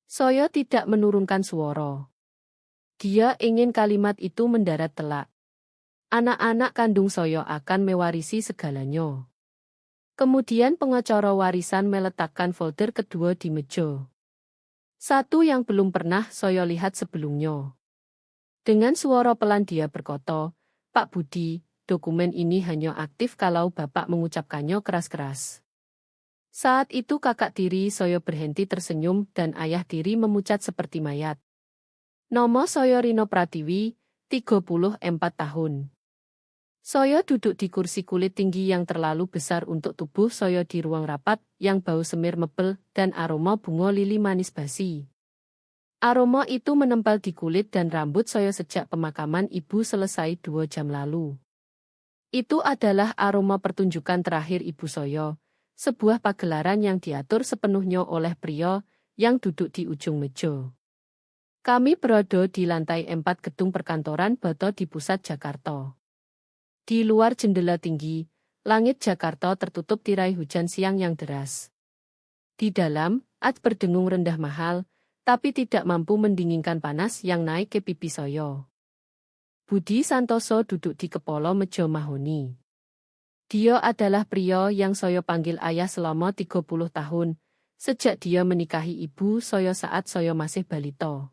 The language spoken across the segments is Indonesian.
Saya tidak menurunkan suara. Dia ingin kalimat itu mendarat telak. Anak-anak kandung saya akan mewarisi segalanya. Kemudian pengacara warisan meletakkan folder kedua di meja. Satu yang belum pernah saya lihat sebelumnya. Dengan suara pelan dia berkata, "Pak Budi, dokumen ini hanya aktif kalau Bapak mengucapkannya keras-keras." Saat itu kakak tiri saya berhenti tersenyum dan ayah tiri memucat seperti mayat. Nama saya Rino Pratiwi, 34 tahun. Saya duduk di kursi kulit tinggi yang terlalu besar untuk tubuh saya di ruang rapat yang bau semir mebel dan aroma bunga lili manis basi. Aroma itu menempel di kulit dan rambut saya sejak pemakaman ibu selesai 2 jam lalu. Itu adalah aroma pertunjukan terakhir ibu saya, sebuah pagelaran yang diatur sepenuhnya oleh pria yang duduk di ujung meja. Kami berada di lantai 4 gedung perkantoran Bata di pusat Jakarta. Di luar jendela tinggi, langit Jakarta tertutup tirai hujan siang yang deras. Di dalam, berdengung rendah mahal, tapi tidak mampu mendinginkan panas yang naik ke pipi saya. Budi Santoso duduk di kepala meja mahoni. Dia adalah pria yang saya panggil ayah selama 30 tahun, sejak dia menikahi ibu saya saat saya masih balita.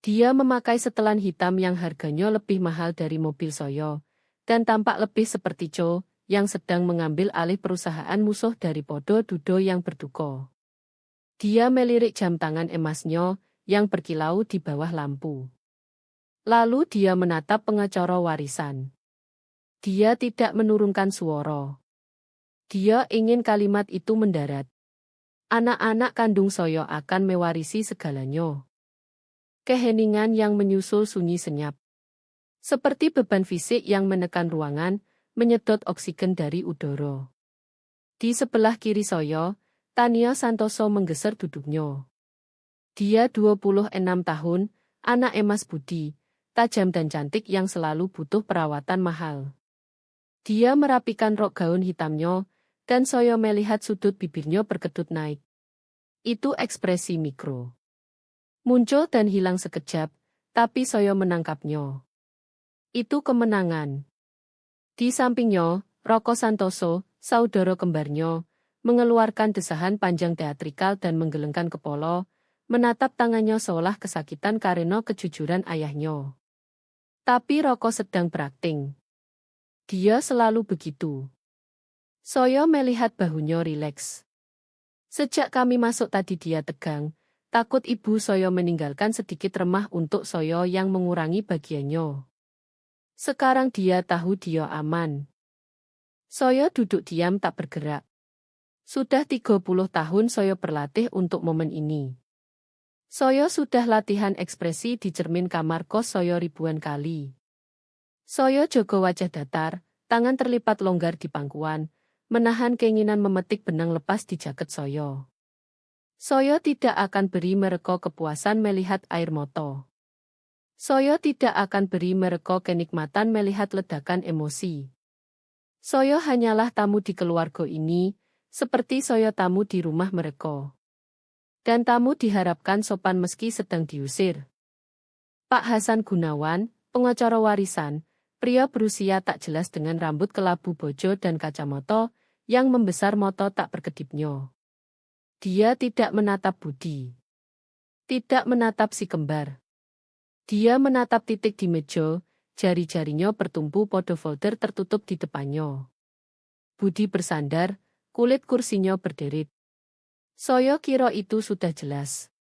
Dia memakai setelan hitam yang harganya lebih mahal dari mobil saya, dan tampak lebih seperti Cho, yang sedang mengambil alih perusahaan musuh dari Podo Dudo yang berduka. Dia melirik jam tangan emasnya, yang berkilau di bawah lampu. Lalu dia menatap pengacara warisan. Dia tidak menurunkan suara. Dia ingin kalimat itu mendarat. Anak-anak kandung saya akan mewarisi segalanya. Keheningan yang menyusul sunyi senyap. Seperti beban fisik yang menekan ruangan, menyedot oksigen dari udara. Di sebelah kiri saya, Tania Santoso menggeser duduknya. Dia 26 tahun, anak emas budi, tajam dan cantik yang selalu butuh perawatan mahal. Dia merapikan rok gaun hitamnya, dan saya melihat sudut bibirnya berkedut naik. Itu ekspresi mikro. Muncul dan hilang sekejap, tapi saya menangkapnya. Itu kemenangan. Di sampingnya, Roko Santoso, saudara kembarnya, mengeluarkan desahan panjang teatrikal dan menggelengkan kepala, menatap tangannya seolah kesakitan karena kejujuran ayahnya. Tapi Roko sedang berakting. Dia selalu begitu. Saya melihat bahunya rileks. Sejak kami masuk tadi dia tegang, takut ibu saya meninggalkan sedikit remah untuk saya yang mengurangi bagiannya. Sekarang dia tahu dia aman. Saya duduk diam tak bergerak. Sudah 30 tahun saya berlatih untuk momen ini. Saya sudah latihan ekspresi di cermin kamar kos saya ribuan kali. Saya jaga wajah datar, tangan terlipat longgar di pangkuan, menahan keinginan memetik benang lepas di jaket saya. Saya tidak akan beri mereka kepuasan melihat air mata. Saya tidak akan beri mereka kenikmatan melihat ledakan emosi. Saya hanyalah tamu di keluarga ini, seperti saya tamu di rumah mereka. Dan tamu diharapkan sopan meski sedang diusir. Pak Hasan Gunawan, pengacara warisan, pria berusia tak jelas dengan rambut kelabu bojo dan kacamata, yang membesar mata tak berkedipnya. Dia tidak menatap Budi. Tidak menatap si kembar. Dia menatap titik di meja, jari-jarinya bertumpu pada folder tertutup di depannya. Budi bersandar, kulit kursinya berderit. Saya kira itu sudah jelas.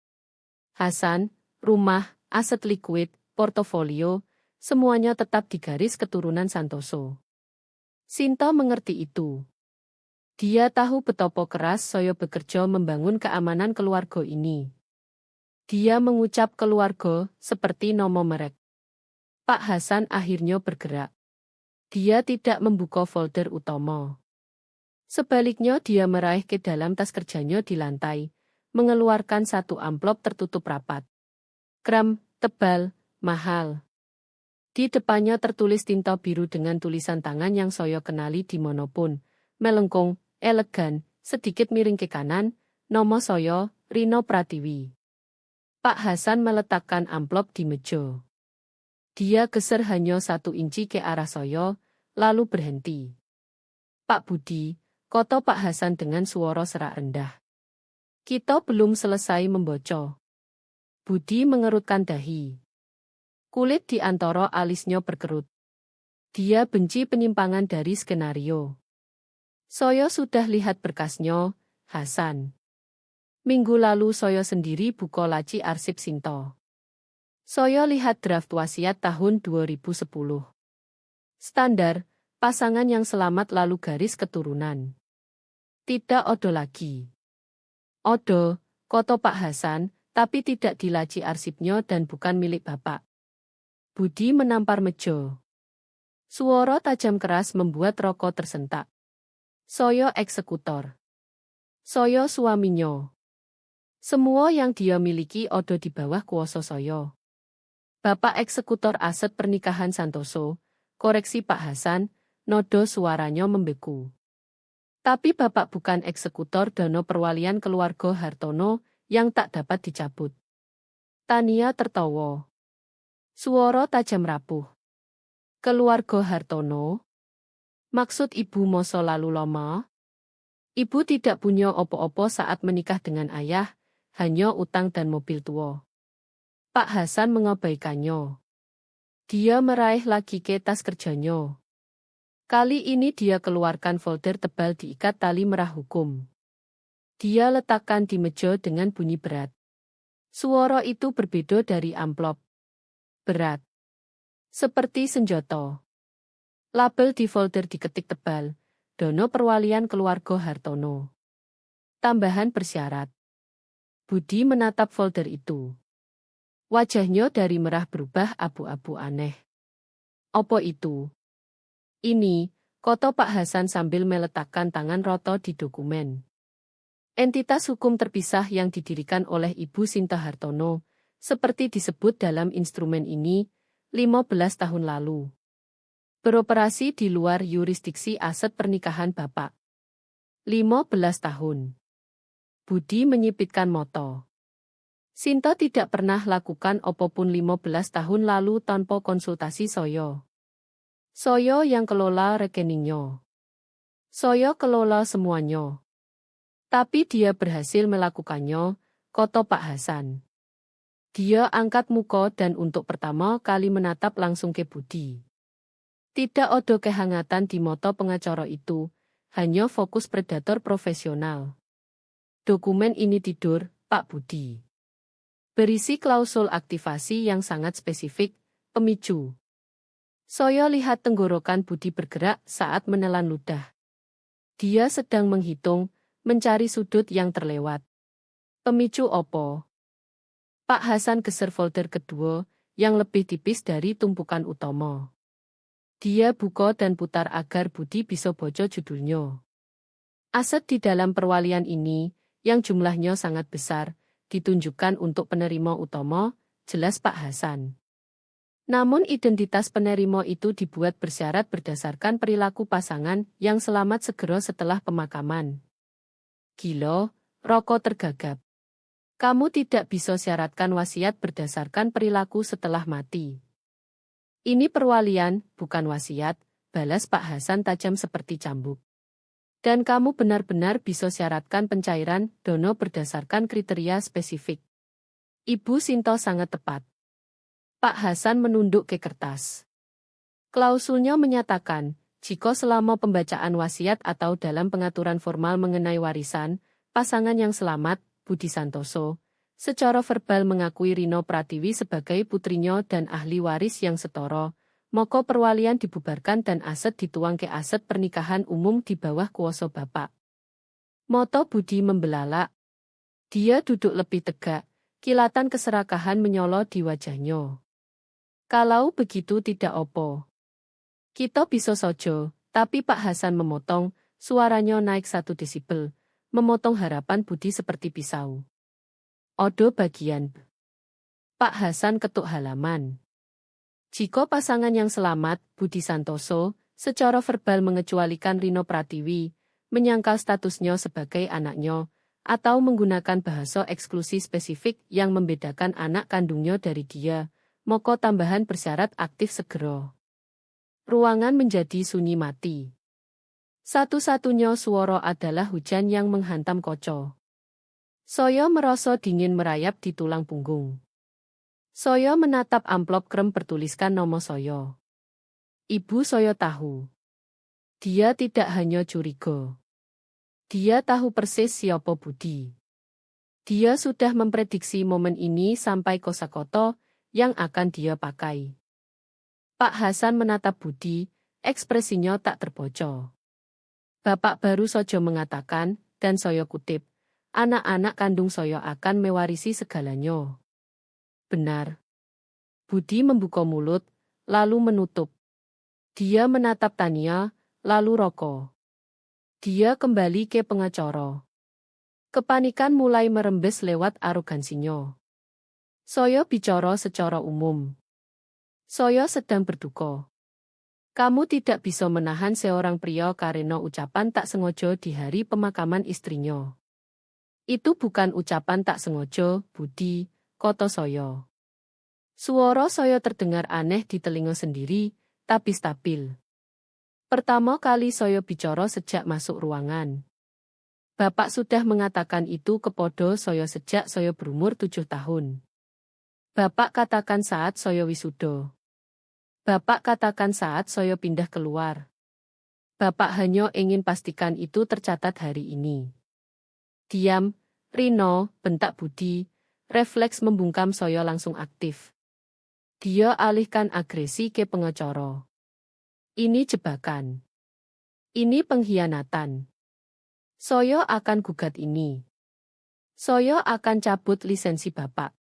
Hasan, rumah, aset likuid, portofolio, semuanya tetap di garis keturunan Santoso. Sinta mengerti itu. Dia tahu betapa keras saya bekerja membangun keamanan keluarga ini. Dia mengucap keluarga, seperti nama merek. Pak Hasan akhirnya bergerak. Dia tidak membuka folder utama. Sebaliknya dia meraih ke dalam tas kerjanya di lantai, mengeluarkan satu amplop tertutup rapat. Kram, tebal, mahal. Di depannya tertulis tinta biru dengan tulisan tangan yang saya kenali di manapun, melengkung, elegan, sedikit miring ke kanan, nama saya, Rino Pratiwi. Pak Hasan meletakkan amplop di meja. Dia geser hanya 1 inci ke arah saya, lalu berhenti. Pak Budi, kata Pak Hasan dengan suara serak rendah. Kita belum selesai membaca. Budi mengerutkan dahi. Kulit di antara alisnya berkerut. Dia benci penyimpangan dari skenario. Saya sudah lihat berkasnya, Hasan. Minggu lalu saya sendiri buka laci arsip Sinto. Saya lihat draft wasiat tahun 2010. Standar, pasangan yang selamat lalu garis keturunan. Tidak ada lagi. Ada, kata Pak Hasan, tapi tidak di laci arsipnya dan bukan milik Bapak. Budi menampar meja. Suara tajam keras membuat rokok tersentak. Saya eksekutor. Saya suaminya. Semua yang dia miliki ada di bawah kuasa saya. Bapak eksekutor aset pernikahan Santoso, koreksi Pak Hasan, nodo suaranya membeku. Tapi Bapak bukan eksekutor dana perwalian keluarga Hartono yang tak dapat dicabut. Tania tertawa. Suara tajam rapuh. Keluarga Hartono? Maksud ibu masa lalu lama? Ibu tidak punya opo-opo saat menikah dengan ayah, hanya utang dan mobil tua. Pak Hasan mengabaikannya. Dia meraih lagi ke tas kerjanya. Kali ini dia keluarkan folder tebal diikat tali merah hukum. Dia letakkan di meja dengan bunyi berat. Suara itu berbeda dari amplop. Berat. Seperti senjata. Label di folder diketik tebal. Dana perwalian keluarga Hartono. Tambahan bersyarat. Budi menatap folder itu. Wajahnya dari merah berubah abu-abu aneh. Apa itu? Ini, kata Pak Hasan sambil meletakkan tangan roto di dokumen. Entitas hukum terpisah yang didirikan oleh Ibu Sinta Hartono, seperti disebut dalam instrumen ini, 15 tahun lalu. Beroperasi di luar yurisdiksi aset pernikahan Bapak. 15 tahun. Budi menyipitkan moto. Sinta tidak pernah lakukan apapun 15 tahun lalu tanpa konsultasi saya. Saya yang kelola rekeningnya. Saya kelola semuanya. Tapi dia berhasil melakukannya, kata Pak Hasan. Dia angkat muka dan untuk pertama kali menatap langsung ke Budi. Tidak ada kehangatan di mata pengacara itu, hanya fokus predator profesional. Dokumen ini tidur, Pak Budi. Berisi klausul aktivasi yang sangat spesifik, pemicu. Saya lihat tenggorokan Budi bergerak saat menelan ludah. Dia sedang menghitung, mencari sudut yang terlewat. Pemicu opo? Pak Hasan geser folder kedua, yang lebih tipis dari tumpukan utama. Dia buka dan putar agar Budi bisa baca judulnya. Aset di dalam perwalian ini, yang jumlahnya sangat besar, ditunjukkan untuk penerima utama, jelas Pak Hasan. Namun identitas penerima itu dibuat bersyarat berdasarkan perilaku pasangan yang selamat segera setelah pemakaman. Gila, rokok tergagap. Kamu tidak bisa syaratkan wasiat berdasarkan perilaku setelah mati. Ini perwalian, bukan wasiat, balas Pak Hasan tajam seperti cambuk. Dan kamu benar-benar bisa syaratkan pencairan dana berdasarkan kriteria spesifik. Ibu Sinto sangat tepat. Pak Hasan menunduk ke kertas. Klausulnya menyatakan, jika selama pembacaan wasiat atau dalam pengaturan formal mengenai warisan, pasangan yang selamat, Budi Santoso, secara verbal mengakui Rino Pratiwi sebagai putrinya dan ahli waris yang setara, maka perwalian dibubarkan dan aset dituang ke aset pernikahan umum di bawah kuasa Bapak. Mata Budi membelalak. Dia duduk lebih tegak, kilatan keserakahan menyolo di wajahnya. Kalau begitu tidak opo. Kita bisa saja, tapi Pak Hasan memotong, suaranya naik 1 desibel, memotong harapan Budi seperti pisau. Odo bagian. Pak Hasan ketuk halaman. Jika pasangan yang selamat, Budi Santoso, secara verbal mengecualikan Rino Pratiwi, menyangkal statusnya sebagai anaknya, atau menggunakan bahasa eksklusi spesifik yang membedakan anak kandungnya dari dia, maka tambahan bersyarat aktif segera. Ruangan menjadi sunyi mati. Satu-satunya suara adalah hujan yang menghantam Koco. Saya merasa dingin merayap di tulang punggung. Saya menatap amplop krem bertuliskan nama saya. Ibu saya tahu. Dia tidak hanya curiga. Dia tahu persis siapa Budi. Dia sudah memprediksi momen ini sampai kosakata yang akan dia pakai. Pak Hasan menatap Budi, ekspresinya tak terbaca. Bapak baru saja mengatakan, dan saya kutip, anak-anak kandung saya akan mewarisi segalanya. Benar. Budi membuka mulut, lalu menutup. Dia menatap Tania, lalu Roko. Dia kembali ke pengacara. Kepanikan mulai merembes lewat arogansinya. Saya bicara secara umum. Saya sedang berduka. Kamu tidak bisa menahan seorang pria karena ucapan tak sengaja di hari pemakaman istrinya. Itu bukan ucapan tak sengaja, Budi, kata saya. Suara saya terdengar aneh di telinga sendiri, tapi stabil. Pertama kali saya bicara sejak masuk ruangan. Bapak sudah mengatakan itu kepada saya sejak saya berumur 7 tahun. Bapak katakan saat saya wisuda. Bapak katakan saat saya pindah keluar. Bapak hanya ingin pastikan itu tercatat hari ini. Diam, Rino, bentak Budi, refleks membungkam saya langsung aktif. Dia alihkan agresi ke pengacara. Ini jebakan. Ini pengkhianatan. Saya akan gugat ini. Saya akan cabut lisensi Bapak.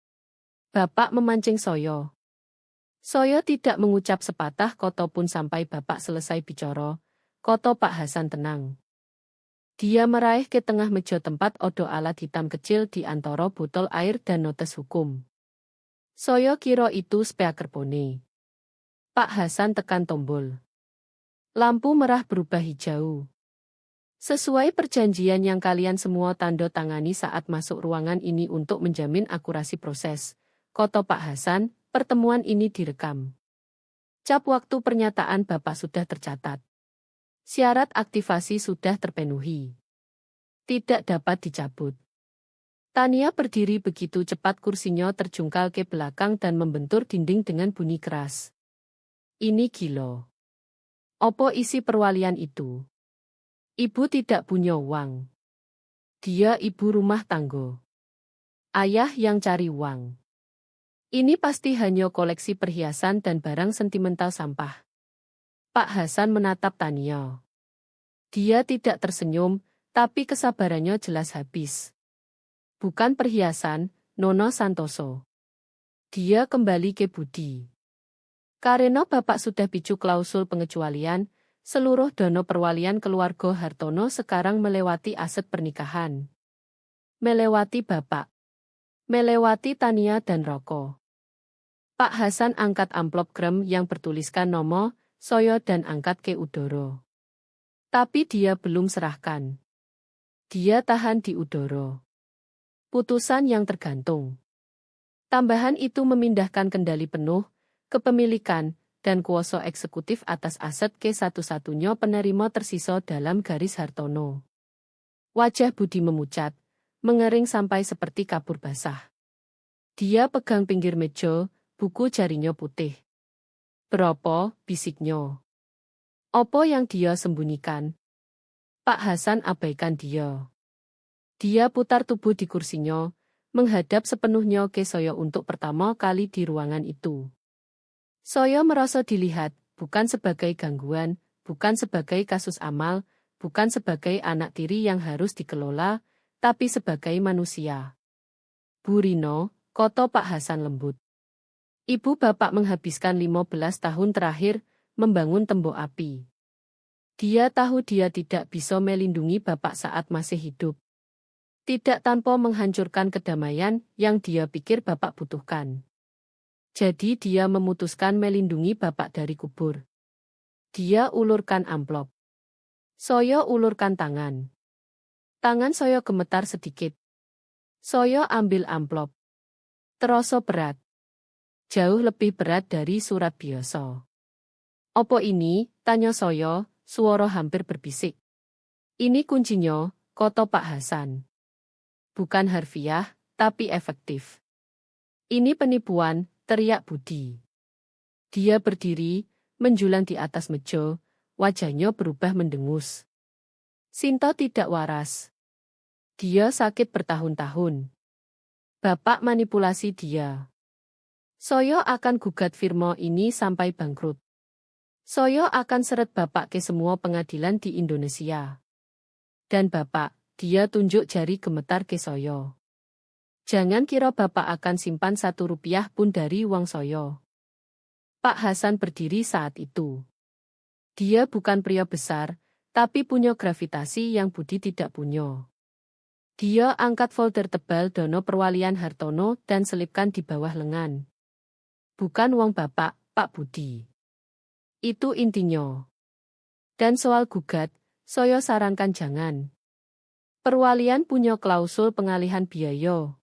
Bapak memancing saya. Saya tidak mengucap sepatah kata pun sampai Bapak selesai bicara, kata Pak Hasan tenang. Dia meraih ke tengah meja tempat odo alat hitam kecil di antara botol air dan notes hukum. Saya kira itu speakerphone. Pak Hasan tekan tombol. Lampu merah berubah hijau. Sesuai perjanjian yang kalian semua tanda tangani saat masuk ruangan ini untuk menjamin akurasi proses, kata Pak Hasan, pertemuan ini direkam. Cap waktu pernyataan Bapak sudah tercatat. Syarat aktivasi sudah terpenuhi. Tidak dapat dicabut. Tania berdiri begitu cepat kursinya terjungkal ke belakang dan membentur dinding dengan bunyi keras. Ini gila. Apa isi perwalian itu? Ibu tidak punya uang. Dia ibu rumah tangga. Ayah yang cari uang. Ini pasti hanya koleksi perhiasan dan barang sentimental sampah. Pak Hasan menatap Tania. Dia tidak tersenyum, tapi kesabarannya jelas habis. Bukan perhiasan, Nona Santoso. Dia kembali ke Budi. Karena Bapak sudah picu klausul pengecualian, seluruh dana perwalian keluarga Hartono sekarang melewati aset pernikahan. Melewati Bapak. Melewati Tania dan Roko. Pak Hasan angkat amplop krem yang bertuliskan nama, saya dan angkat ke udara. Tapi dia belum serahkan. Dia tahan di udara. Putusan yang tergantung. Tambahan itu memindahkan kendali penuh, kepemilikan, dan kuasa eksekutif atas aset ke satu-satunya penerima tersisa dalam garis Hartono. Wajah Budi memucat, mengering sampai seperti kapur basah. Dia pegang pinggir meja, buku jarinya putih. Berapa, bisiknya. Apa yang dia sembunyikan? Pak Hasan abaikan dia. Dia putar tubuh di kursinya, menghadap sepenuhnya ke saya untuk pertama kali di ruangan itu. Saya merasa dilihat, bukan sebagai gangguan, bukan sebagai kasus amal, bukan sebagai anak tiri yang harus dikelola, tapi sebagai manusia. Bu Rino, kata Pak Hasan lembut. Ibu Bapak menghabiskan 15 tahun terakhir membangun tembok api. Dia tahu dia tidak bisa melindungi Bapak saat masih hidup. Tidak tanpa menghancurkan kedamaian yang dia pikir Bapak butuhkan. Jadi dia memutuskan melindungi Bapak dari kubur. Dia ulurkan amplop. Saya ulurkan tangan. Tangan saya gemetar sedikit. Saya ambil amplop. Terasa berat. Jauh lebih berat dari surat biasa. Apa ini? Tanya saya, suara hampir berbisik. Ini kuncinya, kata Pak Hasan. Bukan harfiah, tapi efektif. Ini penipuan, teriak Budi. Dia berdiri, menjulang di atas meja, wajahnya berubah mendengus. Sinta tidak waras. Dia sakit bertahun-tahun. Bapak manipulasi dia. Saya akan gugat firma ini sampai bangkrut. Saya akan seret Bapak ke semua pengadilan di Indonesia. Dan Bapak, dia tunjuk jari gemetar ke saya. Jangan kira Bapak akan simpan 1 rupiah pun dari uang saya. Pak Hasan berdiri saat itu. Dia bukan pria besar, tapi punya gravitasi yang Budi tidak punya. Dia angkat folder tebal Dono Perwalian Hartono dan selipkan di bawah lengan. Bukan uang Bapak, Pak Budi. Itu intinya. Dan soal gugat, saya sarankan jangan. Perwalian punya klausul pengalihan biaya.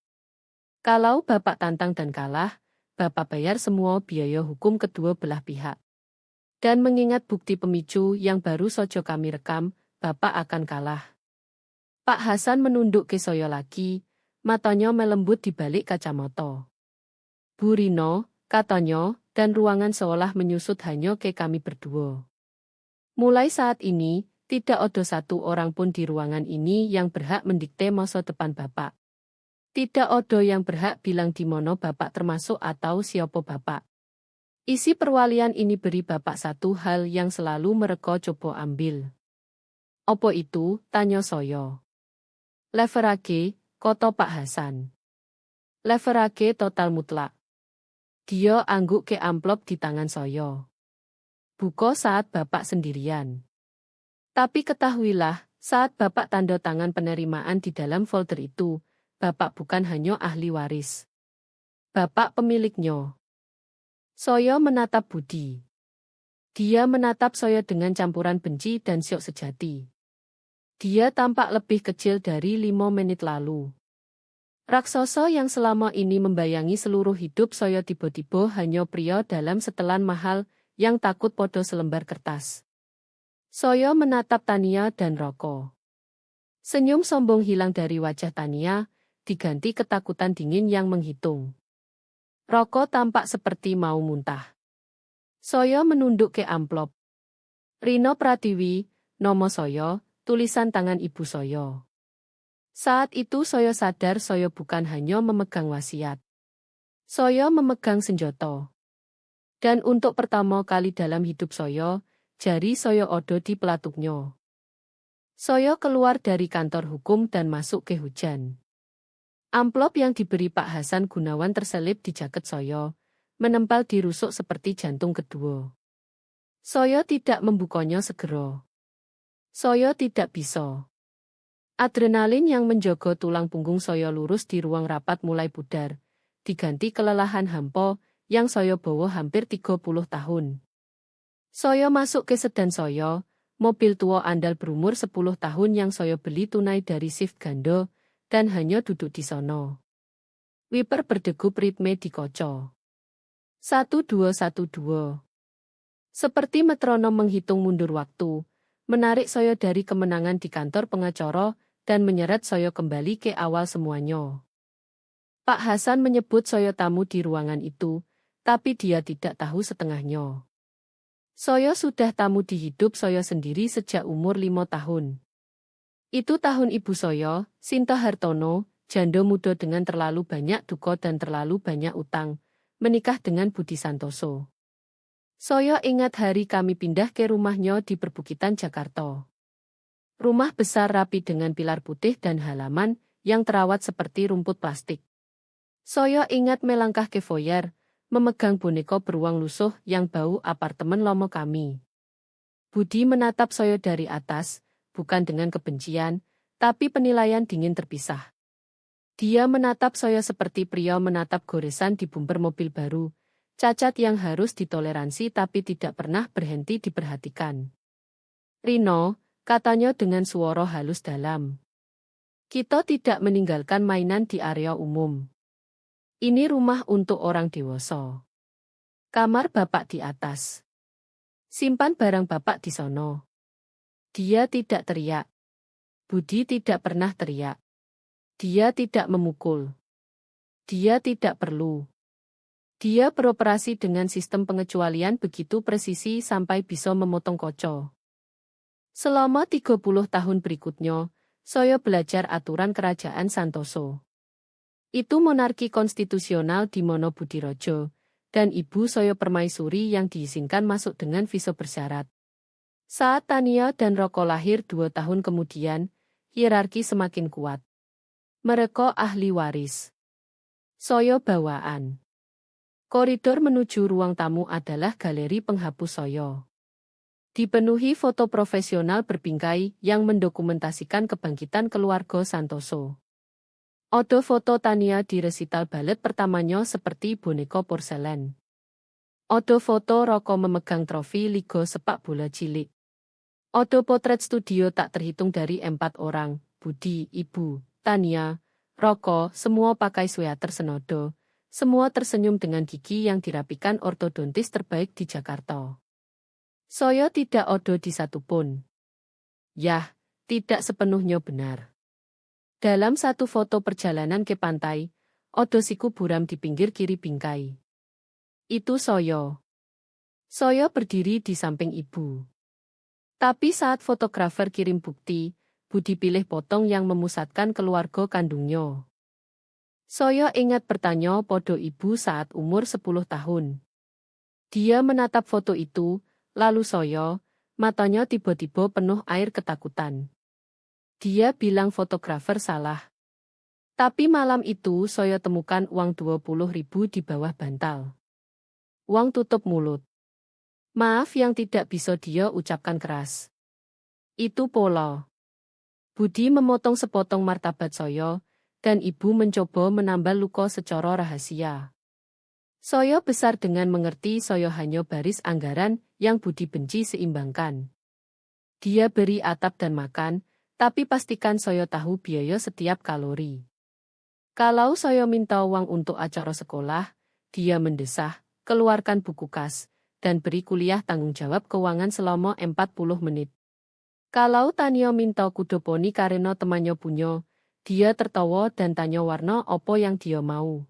Kalau Bapak tantang dan kalah, Bapak bayar semua biaya hukum kedua belah pihak. Dan mengingat bukti pemicu yang baru saja kami rekam, Bapak akan kalah. Pak Hasan menunduk ke saya lagi, matanya melembut di balik kacamata. Bu Rino, katanya, dan ruangan seolah menyusut hanya ke kami berdua. Mulai saat ini, tidak ada 1 orang pun di ruangan ini yang berhak mendikte masa depan Bapak. Tidak ada yang berhak bilang di mana Bapak termasuk atau siapa Bapak. Isi perwalian ini beri Bapak 1 hal yang selalu mereka coba ambil. Apa itu? Tanya saya. Leverage, kata Pak Hasan. Leverage total mutlak. Dia angguk ke amplop di tangan saya. Buka saat Bapak sendirian. Tapi ketahuilah, saat Bapak tanda tangan penerimaan di dalam folder itu, Bapak bukan hanya ahli waris. Bapak pemiliknya. Saya menatap Budi. Dia menatap saya dengan campuran benci dan syok sejati. Dia tampak lebih kecil dari 5 menit lalu. Raksasa yang selama ini membayangi seluruh hidup saya tiba-tiba hanya pria dalam setelan mahal yang takut podo selembar kertas. Saya menatap Tania dan Roko. Senyum sombong hilang dari wajah Tania, diganti ketakutan dingin yang menghitung. Roko tampak seperti mau muntah. Saya menunduk ke amplop. Rino Pratiwi, nama saya, tulisan tangan ibu saya. Saat itu saya sadar saya bukan hanya memegang wasiat. Saya memegang senjata. Dan untuk pertama kali dalam hidup saya, jari saya ada di pelatuknya. Saya keluar dari kantor hukum dan masuk ke hujan. Amplop yang diberi Pak Hasan Gunawan terselip di jaket saya, menempel di rusuk seperti jantung kedua. Saya tidak membukanya segera. Saya tidak bisa. Adrenalin yang menjaga tulang punggung saya lurus di ruang rapat mulai pudar, diganti kelelahan hampa yang saya bawa hampir 30 tahun. Saya masuk ke sedan saya, mobil tua andal berumur 10 tahun yang saya beli tunai dari shift ganda, dan hanya duduk di sono. Wiper berdegup ritme di kaca. 1212. Seperti metronom menghitung mundur waktu, menarik saya dari kemenangan di kantor pengacara dan menyeret saya kembali ke awal semuanya. Pak Hasan menyebut saya tamu di ruangan itu, tapi dia tidak tahu setengahnya. Saya sudah tamu di hidup saya sendiri sejak umur 5 tahun. Itu tahun ibu saya, Sinta Hartono, janda muda dengan terlalu banyak duka dan terlalu banyak utang, menikah dengan Budi Santoso. Saya ingat hari kami pindah ke rumahnya di perbukitan Jakarta. Rumah besar rapi dengan pilar putih dan halaman yang terawat seperti rumput plastik. Saya ingat melangkah ke foyer, memegang boneka beruang lusuh yang bau apartemen lama kami. Budi menatap saya dari atas, bukan dengan kebencian, tapi penilaian dingin terpisah. Dia menatap saya seperti pria menatap goresan di bumper mobil baru, cacat yang harus ditoleransi tapi tidak pernah berhenti diperhatikan. Rino, katanya dengan suara halus dalam. Kita tidak meninggalkan mainan di area umum. Ini rumah untuk orang dewasa. Kamar Bapak di atas. Simpan barang Bapak di sono. Dia tidak teriak. Budi tidak pernah teriak. Dia tidak memukul. Dia tidak perlu. Dia beroperasi dengan sistem pengecualian begitu presisi sampai bisa memotong koco. Selama 30 tahun berikutnya, saya belajar aturan kerajaan Santoso. Itu monarki konstitusional di mana Budirojo dan ibu saya permaisuri yang diizinkan masuk dengan visa bersyarat. Saat Tania dan Roko lahir 2 tahun kemudian, hierarki semakin kuat. Mereka ahli waris. Saya bawaan. Koridor menuju ruang tamu adalah galeri penghapus saya. Dipenuhi foto profesional berbingkai yang mendokumentasikan kebangkitan keluarga Santoso. Ada foto Tania di resital balet pertamanya seperti boneka porselen. Ada foto Roko memegang trofi Liga Sepak Bola Cilik. Ada potret studio tak terhitung dari 4 orang, Budi, Ibu, Tania, Roko, semua pakai sweater senodo, semua tersenyum dengan gigi yang dirapikan ortodontis terbaik di Jakarta. Saya tidak ada di satupun. Yah, tidak sepenuhnya benar. Dalam satu foto perjalanan ke pantai, ada siku buram di pinggir kiri bingkai. Itu saya. Saya berdiri di samping ibu. Tapi saat fotografer kirim bukti, Budi pilih potong yang memusatkan keluarga kandungnya. Saya ingat bertanya pada ibu saat umur 10 tahun. Dia menatap foto itu, lalu saya, matanya tiba-tiba penuh air ketakutan. Dia bilang fotografer salah. Tapi malam itu saya temukan uang 20.000 di bawah bantal. Uang tutup mulut. Maaf yang tidak bisa dia ucapkan keras. Itu pola. Budi memotong sepotong martabat saya, dan ibu mencoba menambal luka secara rahasia. Saya besar dengan mengerti saya hanya baris anggaran yang Budi benci seimbangkan. Dia beri atap dan makan, tapi pastikan saya tahu biaya setiap kalori. Kalau saya minta uang untuk acara sekolah, dia mendesah, keluarkan buku kas, dan beri kuliah tanggung jawab keuangan selama 40 menit. Kalau Tania minta kuda poni karena temannya punya, dia tertawa dan tanya warna apa yang dia mau.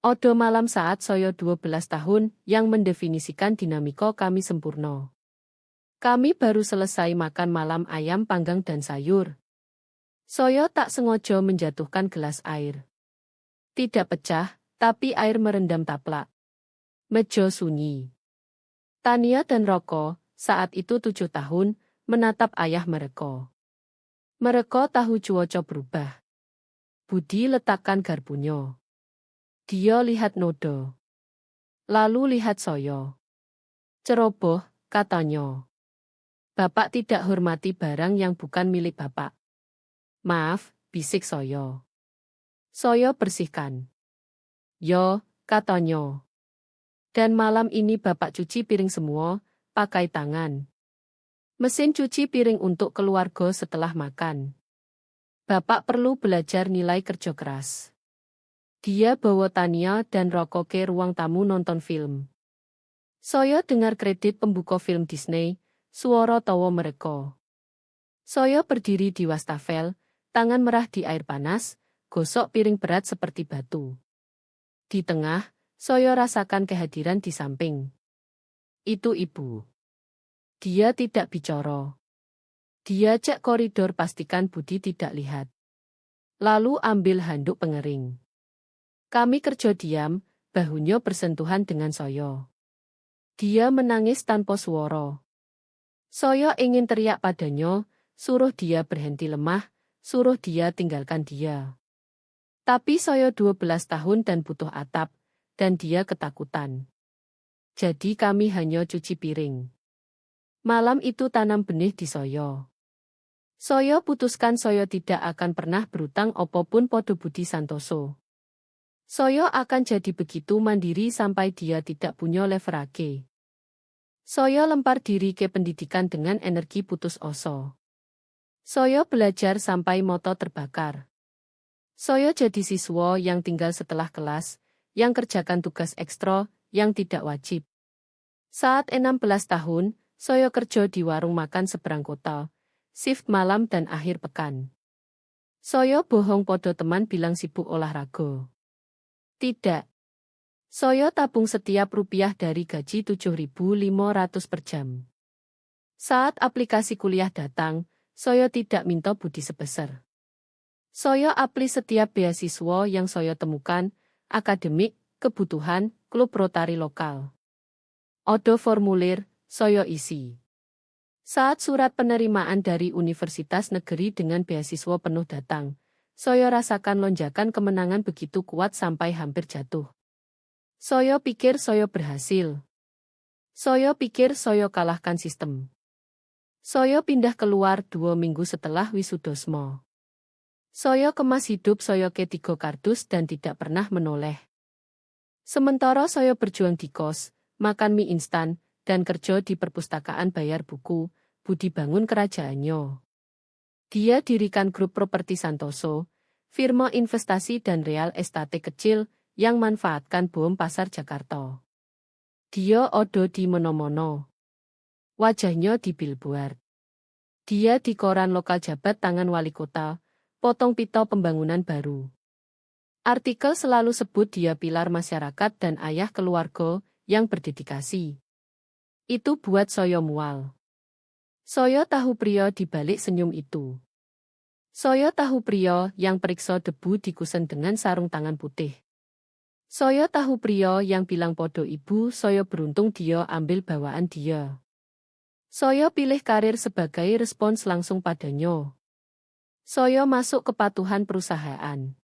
Ada malam saat saya 12 tahun yang mendefinisikan dinamika kami sempurna. Kami baru selesai makan malam ayam panggang dan sayur. Saya tak sengaja menjatuhkan gelas air. Tidak pecah, tapi air merendam taplak. Meja sunyi. Tania dan Roko, saat itu 7 tahun, menatap ayah mereka. Mereka tahu cuaca berubah. Budi letakkan garpunya. Dia lihat Nodo. Lalu lihat saya. Ceroboh, katanya. Bapak tidak hormati barang yang bukan milik Bapak. Maaf, bisik saya. Saya bersihkan. Yo, katanya. Dan malam ini Bapak cuci piring semua, pakai tangan. Mesin cuci piring untuk keluarga setelah makan. Bapak perlu belajar nilai kerja keras. Dia bawa Tania dan Roko ke ruang tamu nonton film. Saya dengar kredit pembuka film Disney, suara tawa mereka. Saya berdiri di wastafel, tangan merah di air panas, gosok piring berat seperti batu. Di tengah, saya rasakan kehadiran di samping. Itu ibu. Dia tidak bicara. Dia cek koridor pastikan Budi tidak lihat. Lalu ambil handuk pengering. Kami kerja diam, bahunya bersentuhan dengan saya. Dia menangis tanpa suara. Saya ingin teriak padanya, suruh dia berhenti lemah, suruh dia tinggalkan dia. Tapi saya 12 tahun dan butuh atap, dan dia ketakutan. Jadi kami hanya cuci piring. Malam itu tanam benih di saya. Saya putuskan saya tidak akan pernah berutang apapun pada Budi Santoso. Saya akan jadi begitu mandiri sampai dia tidak punya leverage. Saya lempar diri ke pendidikan dengan energi putus asa. Saya belajar sampai moto terbakar. Saya jadi siswa yang tinggal setelah kelas, yang kerjakan tugas ekstra, yang tidak wajib. Saat 16 tahun, saya kerja di warung makan seberang kota, shift malam dan akhir pekan. Saya bohong podo teman bilang sibuk olahraga. Tidak. Saya tabung setiap rupiah dari gaji 7.500 per jam. Saat aplikasi kuliah datang, saya tidak minta budi sebesar. Saya apli setiap beasiswa yang saya temukan, akademik, kebutuhan, klub Rotary lokal. Odo formulir, saya isi. Saat surat penerimaan dari Universitas Negeri dengan beasiswa penuh datang, saya rasakan lonjakan kemenangan begitu kuat sampai hampir jatuh. Saya pikir saya berhasil. Saya pikir saya kalahkan sistem. Saya pindah keluar 2 minggu setelah wisudosmo. Saya kemas hidup saya ke 3 kardus dan tidak pernah menoleh. Sementara saya berjuang di kos, makan mie instan, dan kerja di perpustakaan bayar buku, Budi bangun kerajaannya. Dia dirikan grup properti Santoso, firma investasi dan real estate kecil yang manfaatkan bom pasar Jakarta. Dia odo di mono-mono. Wajahnya di billboard. Dia di koran lokal jabat tangan wali kota, potong pita pembangunan baru. Artikel selalu sebut dia pilar masyarakat dan ayah keluarga yang berdedikasi. Itu buat saya mual. Saya tahu pria di balik senyum itu. Saya tahu pria yang periksa debu di kusen dengan sarung tangan putih. Saya tahu pria yang bilang podo ibu saya beruntung dia ambil bawaan dia. Saya pilih karir sebagai respons langsung padanya. Saya masuk kepatuhan perusahaan.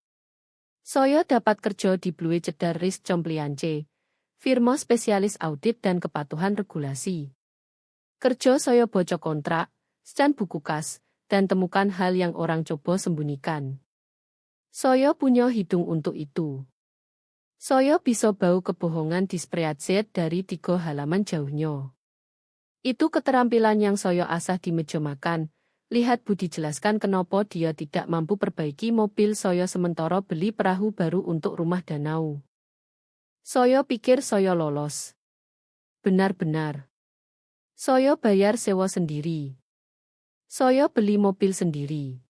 Saya dapat kerja di Blue Cedar Risk Compliance, firma spesialis audit dan kepatuhan regulasi. Kerja saya bocok kontrak, scan buku kas, dan temukan hal yang orang coba sembunyikan. Saya punya hidung untuk itu. Saya bisa bau kebohongan di spreadsheet dari 3 halaman jauhnya. Itu keterampilan yang saya asah di meja makan. Lihat Budi jelaskan kenapa dia tidak mampu perbaiki mobil saya sementara beli perahu baru untuk rumah danau. Saya pikir saya lolos. Benar-benar. Saya bayar sewa sendiri. Saya beli mobil sendiri.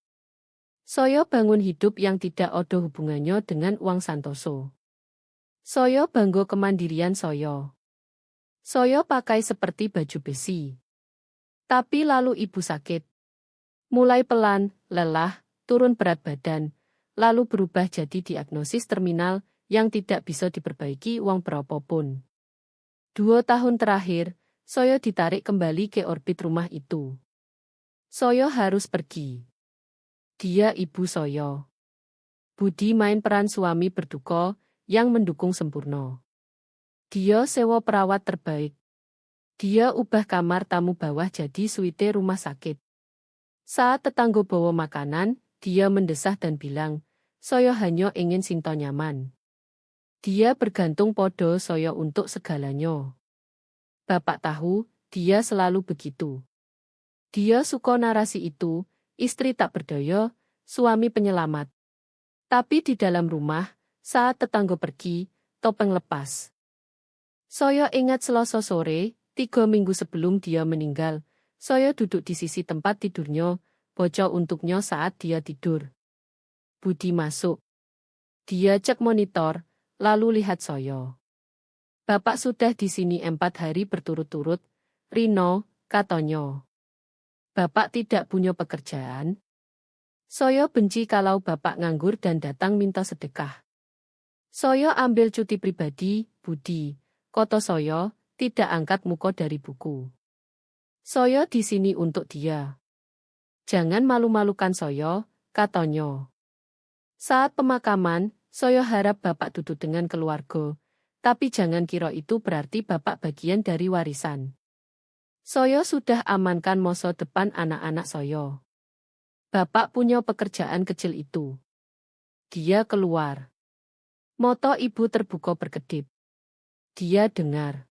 Saya bangun hidup yang tidak ada hubungannya dengan uang Santoso. Saya bangga kemandirian saya. Saya pakai seperti baju besi. Tapi lalu ibu sakit. Mulai pelan, lelah, turun berat badan, lalu berubah jadi diagnosis terminal yang tidak bisa diperbaiki uang berapapun. 2 tahun terakhir, saya ditarik kembali ke orbit rumah itu. Saya harus pergi. Dia ibu saya. Budi main peran suami berduka yang mendukung sempurna. Dia sewa perawat terbaik. Dia ubah kamar tamu bawah jadi suite rumah sakit. Saat tetangga bawa makanan, dia mendesah dan bilang, saya hanya ingin sinto nyaman. Dia bergantung podo saya untuk segalanya. Bapak tahu, dia selalu begitu. Dia suka narasi itu, istri tak berdaya, suami penyelamat. Tapi di dalam rumah, saat tetangga pergi, topeng lepas. Saya ingat Selasa sore, 3 minggu sebelum dia meninggal, saya duduk di sisi tempat tidurnya, bocor untuknya saat dia tidur. Budi masuk. Dia cek monitor, lalu lihat saya. Bapak sudah di sini 4 hari berturut-turut, Rino, katanya. Bapak tidak punya pekerjaan. Saya benci kalau bapak nganggur dan datang minta sedekah. Saya ambil cuti pribadi, Budi. Kota saya, tidak angkat muka dari buku. Saya di sini untuk dia. Jangan malu-malukan saya, katanya. Saat pemakaman, saya harap bapak duduk dengan keluarga, tapi jangan kira itu berarti bapak bagian dari warisan. Saya sudah amankan masa depan anak-anak saya. Bapak punya pekerjaan kecil itu. Dia keluar. Mata ibu terbuka berkedip. Dia dengar.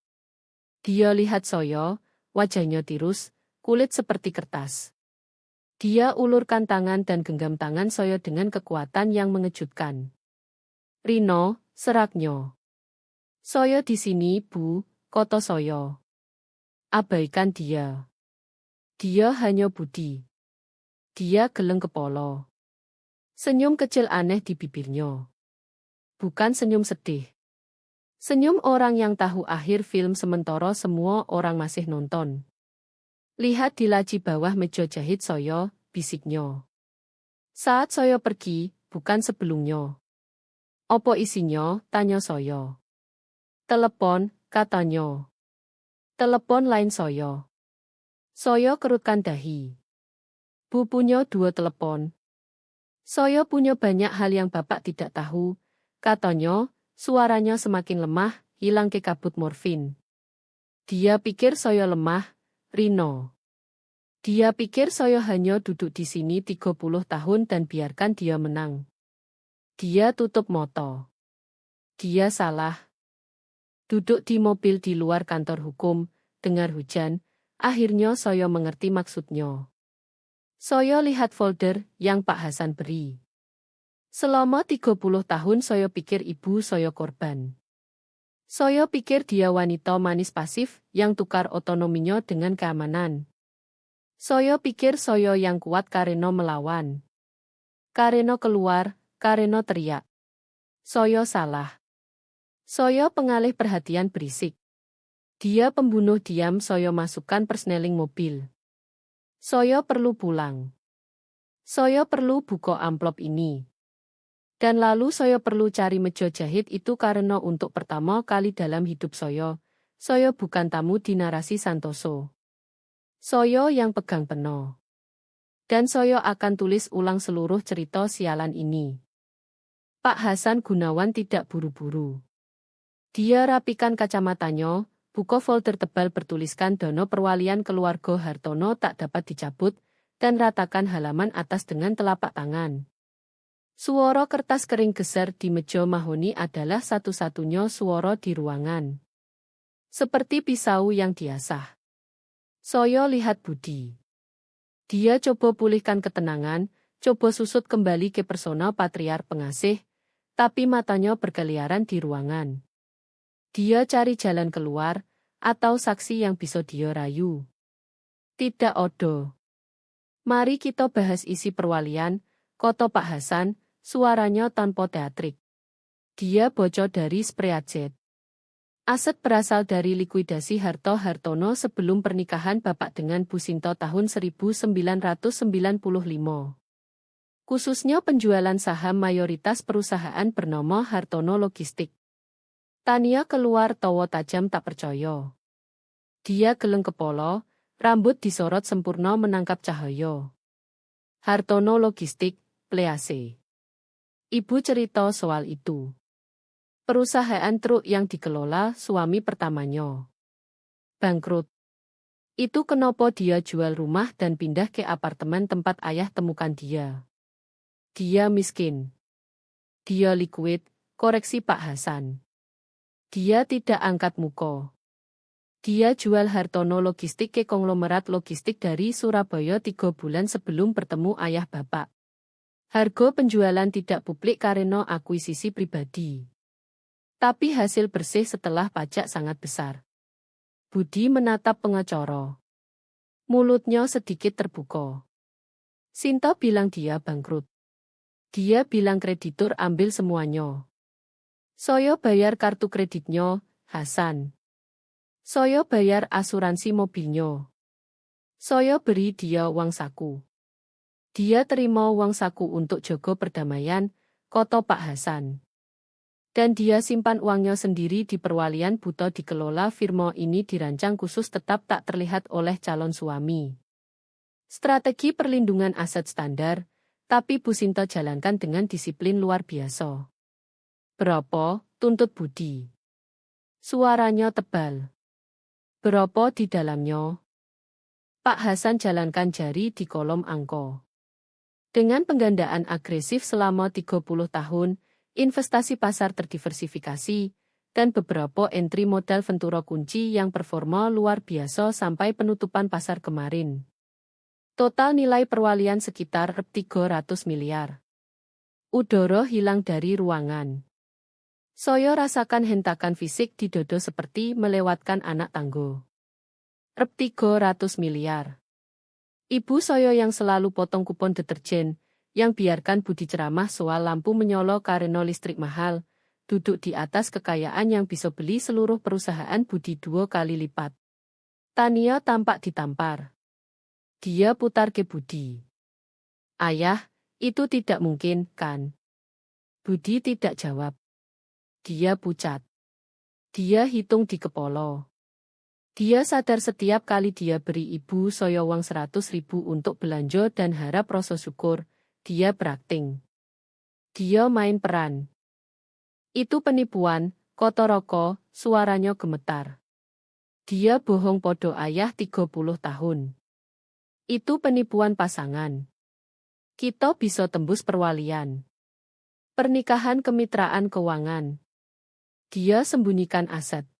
Dia lihat saya, wajahnya tirus, kulit seperti kertas. Dia ulurkan tangan dan genggam tangan Soyo dengan kekuatan yang mengejutkan. Rino, seraknya. Soyo di sini, Bu, kata Soyo. Abaikan dia. Dia hanya budi. Dia geleng kepala. Senyum kecil aneh di bibirnya. Bukan senyum sedih. Senyum orang yang tahu akhir film sementara semua orang masih nonton. Lihat di laci bawah meja jahit Soyo, bisiknya. Saat Soyo pergi, bukan sebelumnya. Opo isinya, tanya Soyo. Telepon, katanya. Telepon lain Soyo. Soyo kerutkan dahi. Bu punya 2 telepon. Soyo punya banyak hal yang Bapak tidak tahu, katanya, suaranya semakin lemah, hilang ke kabut morfin. Dia pikir Soyo lemah, Rino. Dia pikir Soyo hanya duduk di sini 30 tahun dan biarkan dia menang. Dia tutup mata. Dia salah. Duduk di mobil di luar kantor hukum, dengar hujan, akhirnya Soyo mengerti maksudnya. Soyo lihat folder yang Pak Hasan beri. Selama 30 tahun Soyo pikir ibu Soyo korban. Soyo pikir dia wanita manis pasif yang tukar otonominya dengan keamanan. Soyo pikir Soyo yang kuat karena melawan. Karena keluar, karena teriak. Soyo salah. Soyo pengalih perhatian berisik. Dia pembunuh diam. Soyo masukkan persneling mobil. Soyo perlu pulang. Soyo perlu buka amplop ini. Dan lalu Soyo perlu cari meja jahit itu karena untuk pertama kali dalam hidup Soyo bukan tamu di narasi Santoso. Soyo yang pegang peno. Dan Soyo akan tulis ulang seluruh cerita sialan ini. Pak Hasan Gunawan tidak buru-buru. Dia rapikan kacamatanya, buka folder tebal bertuliskan Dono Perwalian Keluarga Hartono tak dapat dicabut, dan ratakan halaman atas dengan telapak tangan. Suara kertas kering geser di meja mahoni adalah satu-satunya suara di ruangan. Seperti pisau yang diasah. Soyo lihat Budi. Dia coba pulihkan ketenangan, coba susut kembali ke persona patriark pengasih, tapi matanya berkeliaran di ruangan. Dia cari jalan keluar, atau saksi yang bisa dia rayu. Tidak ada. Mari kita bahas isi perwalian, kata Pak Hasan, suaranya tanpa teatrik. Dia bocor dari spreadjet. Aset berasal dari likuidasi Harto Hartono sebelum pernikahan Bapak dengan Bu Sinto tahun 1995. Khususnya penjualan saham mayoritas perusahaan bernama Hartono Logistik. Tania keluar tawa tajam tak percaya. Dia geleng kepala, rambut disorot sempurna menangkap cahaya. Hartono Logistik, Please. Ibu cerita soal itu. Perusahaan truk yang dikelola suami pertamanya. Bangkrut. Itu kenapa dia jual rumah dan pindah ke apartemen tempat ayah temukan dia. Dia miskin. Dia liquid, koreksi Pak Hasan. Dia tidak angkat muka. Dia jual Hartono Logistik ke konglomerat logistik dari Surabaya 3 bulan sebelum bertemu ayah Bapak. Harga penjualan tidak publik karena akuisisi pribadi. Tapi hasil bersih setelah pajak sangat besar. Budi menatap pengacara. Mulutnya sedikit terbuka. Sinta bilang dia bangkrut. Dia bilang kreditur ambil semuanya. Soyo bayar kartu kreditnya, Hasan. Soyo bayar asuransi mobilnya. Soyo beri dia uang saku. Dia terima uang saku untuk jaga perdamaian, kata Pak Hasan. Dan dia simpan uangnya sendiri di perwalian buta dikelola firma ini dirancang khusus tetap tak terlihat oleh calon suami. Strategi perlindungan aset standar, tapi Bu Sinto jalankan dengan disiplin luar biasa. Berapa, tuntut Budi. Suaranya tebal. Berapa di dalamnya? Pak Hasan jalankan jari di kolom angka. Dengan penggandaan agresif selama 30 tahun, investasi pasar terdiversifikasi, dan beberapa entry modal Ventura kunci yang performa luar biasa sampai penutupan pasar kemarin. Total nilai perwalian sekitar 300 miliar. Udara hilang dari ruangan. Saya rasakan hentakan fisik di dodo seperti melewatkan anak tanggo. 300 miliar. Ibu saya yang selalu potong kupon deterjen, yang biarkan Budi ceramah soal lampu menyala karena listrik mahal, duduk di atas kekayaan yang bisa beli seluruh perusahaan Budi 2 kali lipat. Tania tampak ditampar. Dia putar ke Budi. Ayah, itu tidak mungkin, kan? Budi tidak jawab. Dia pucat. Dia hitung di kepala. Dia sadar setiap kali dia beri ibu saya uang 100.000 untuk belanja dan harap rasa syukur, dia berakting. Dia main peran. Itu penipuan, kata Roko, suaranya gemetar. Dia bohong podo ayah 30 tahun. Itu penipuan pasangan. Kita bisa tembus perwalian. Pernikahan kemitraan keuangan. Dia sembunyikan aset.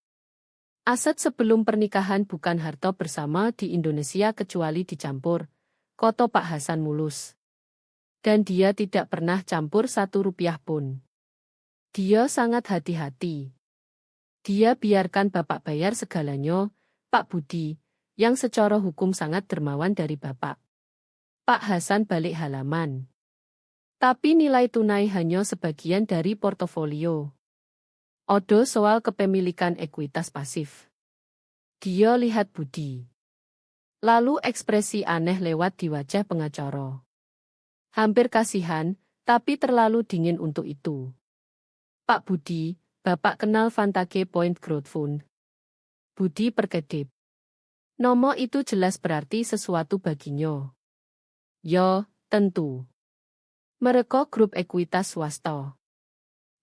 Aset sebelum pernikahan bukan harta bersama di Indonesia kecuali dicampur, kata Pak Hasan mulus. Dan dia tidak pernah campur 1 rupiah pun. Dia sangat hati-hati. Dia biarkan Bapak bayar segalanya, Pak Budi, yang secara hukum sangat dermawan dari Bapak. Pak Hasan balik halaman. Tapi nilai tunai hanya sebagian dari portofolio. Odo soal kepemilikan ekuitas pasif. Dia lihat Budi. Lalu ekspresi aneh lewat di wajah pengacara. Hampir kasihan, tapi terlalu dingin untuk itu. Pak Budi, Bapak kenal Vantage Point Growth Fund? Budi perkedip. Nomo itu jelas berarti sesuatu baginya. Ya, tentu. Mereka grup ekuitas swasta.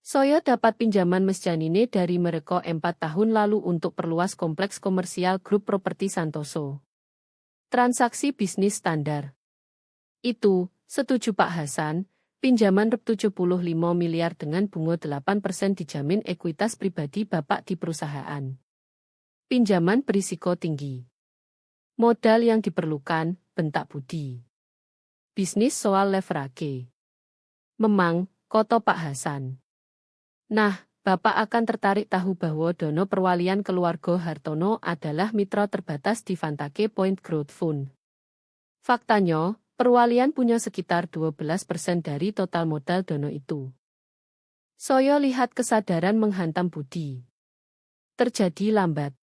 Saya dapat pinjaman mesjanine dari mereka 4 tahun lalu untuk perluas kompleks komersial grup properti Santoso. Transaksi bisnis standar. Itu, setuju Pak Hasan, pinjaman rp 75 miliar dengan bunga 8% dijamin ekuitas pribadi Bapak di perusahaan. Pinjaman berisiko tinggi. Modal yang diperlukan, bentak Budi. Bisnis soal leverage. Memang, kata Pak Hasan. Nah, Bapak akan tertarik tahu bahwa dana perwalian keluarga Hartono adalah mitra terbatas di Vantage Point Growth Fund. Faktanya, perwalian punya sekitar 12% dari total modal dana itu. Saya lihat kesadaran menghantam Budi. Terjadi lambat.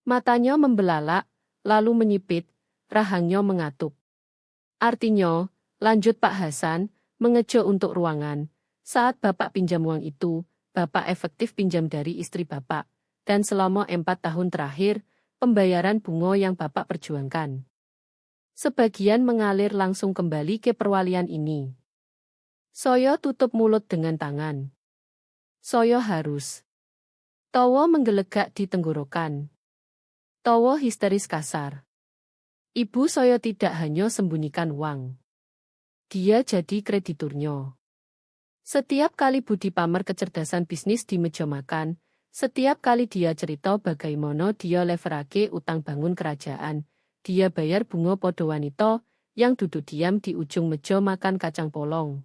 Matanya membelalak, lalu menyipit, rahangnya mengatup. Artinya, lanjut Pak Hasan, mengejo untuk ruangan. Saat Bapak pinjam uang itu, Bapak efektif pinjam dari istri Bapak, dan selama 4 tahun terakhir, pembayaran bunga yang Bapak perjuangkan. Sebagian mengalir langsung kembali ke perwalian ini. Saya tutup mulut dengan tangan. Saya harus. Tawa menggelegak di tenggorokan. Tawa histeris kasar. Ibu saya tidak hanya sembunyikan uang. Dia jadi krediturnya. Setiap kali Budi pamer kecerdasan bisnis di meja makan, setiap kali dia cerita bagaimana dia leverage utang bangun kerajaan, dia bayar bunga podo wanita yang duduk diam di ujung meja makan kacang polong.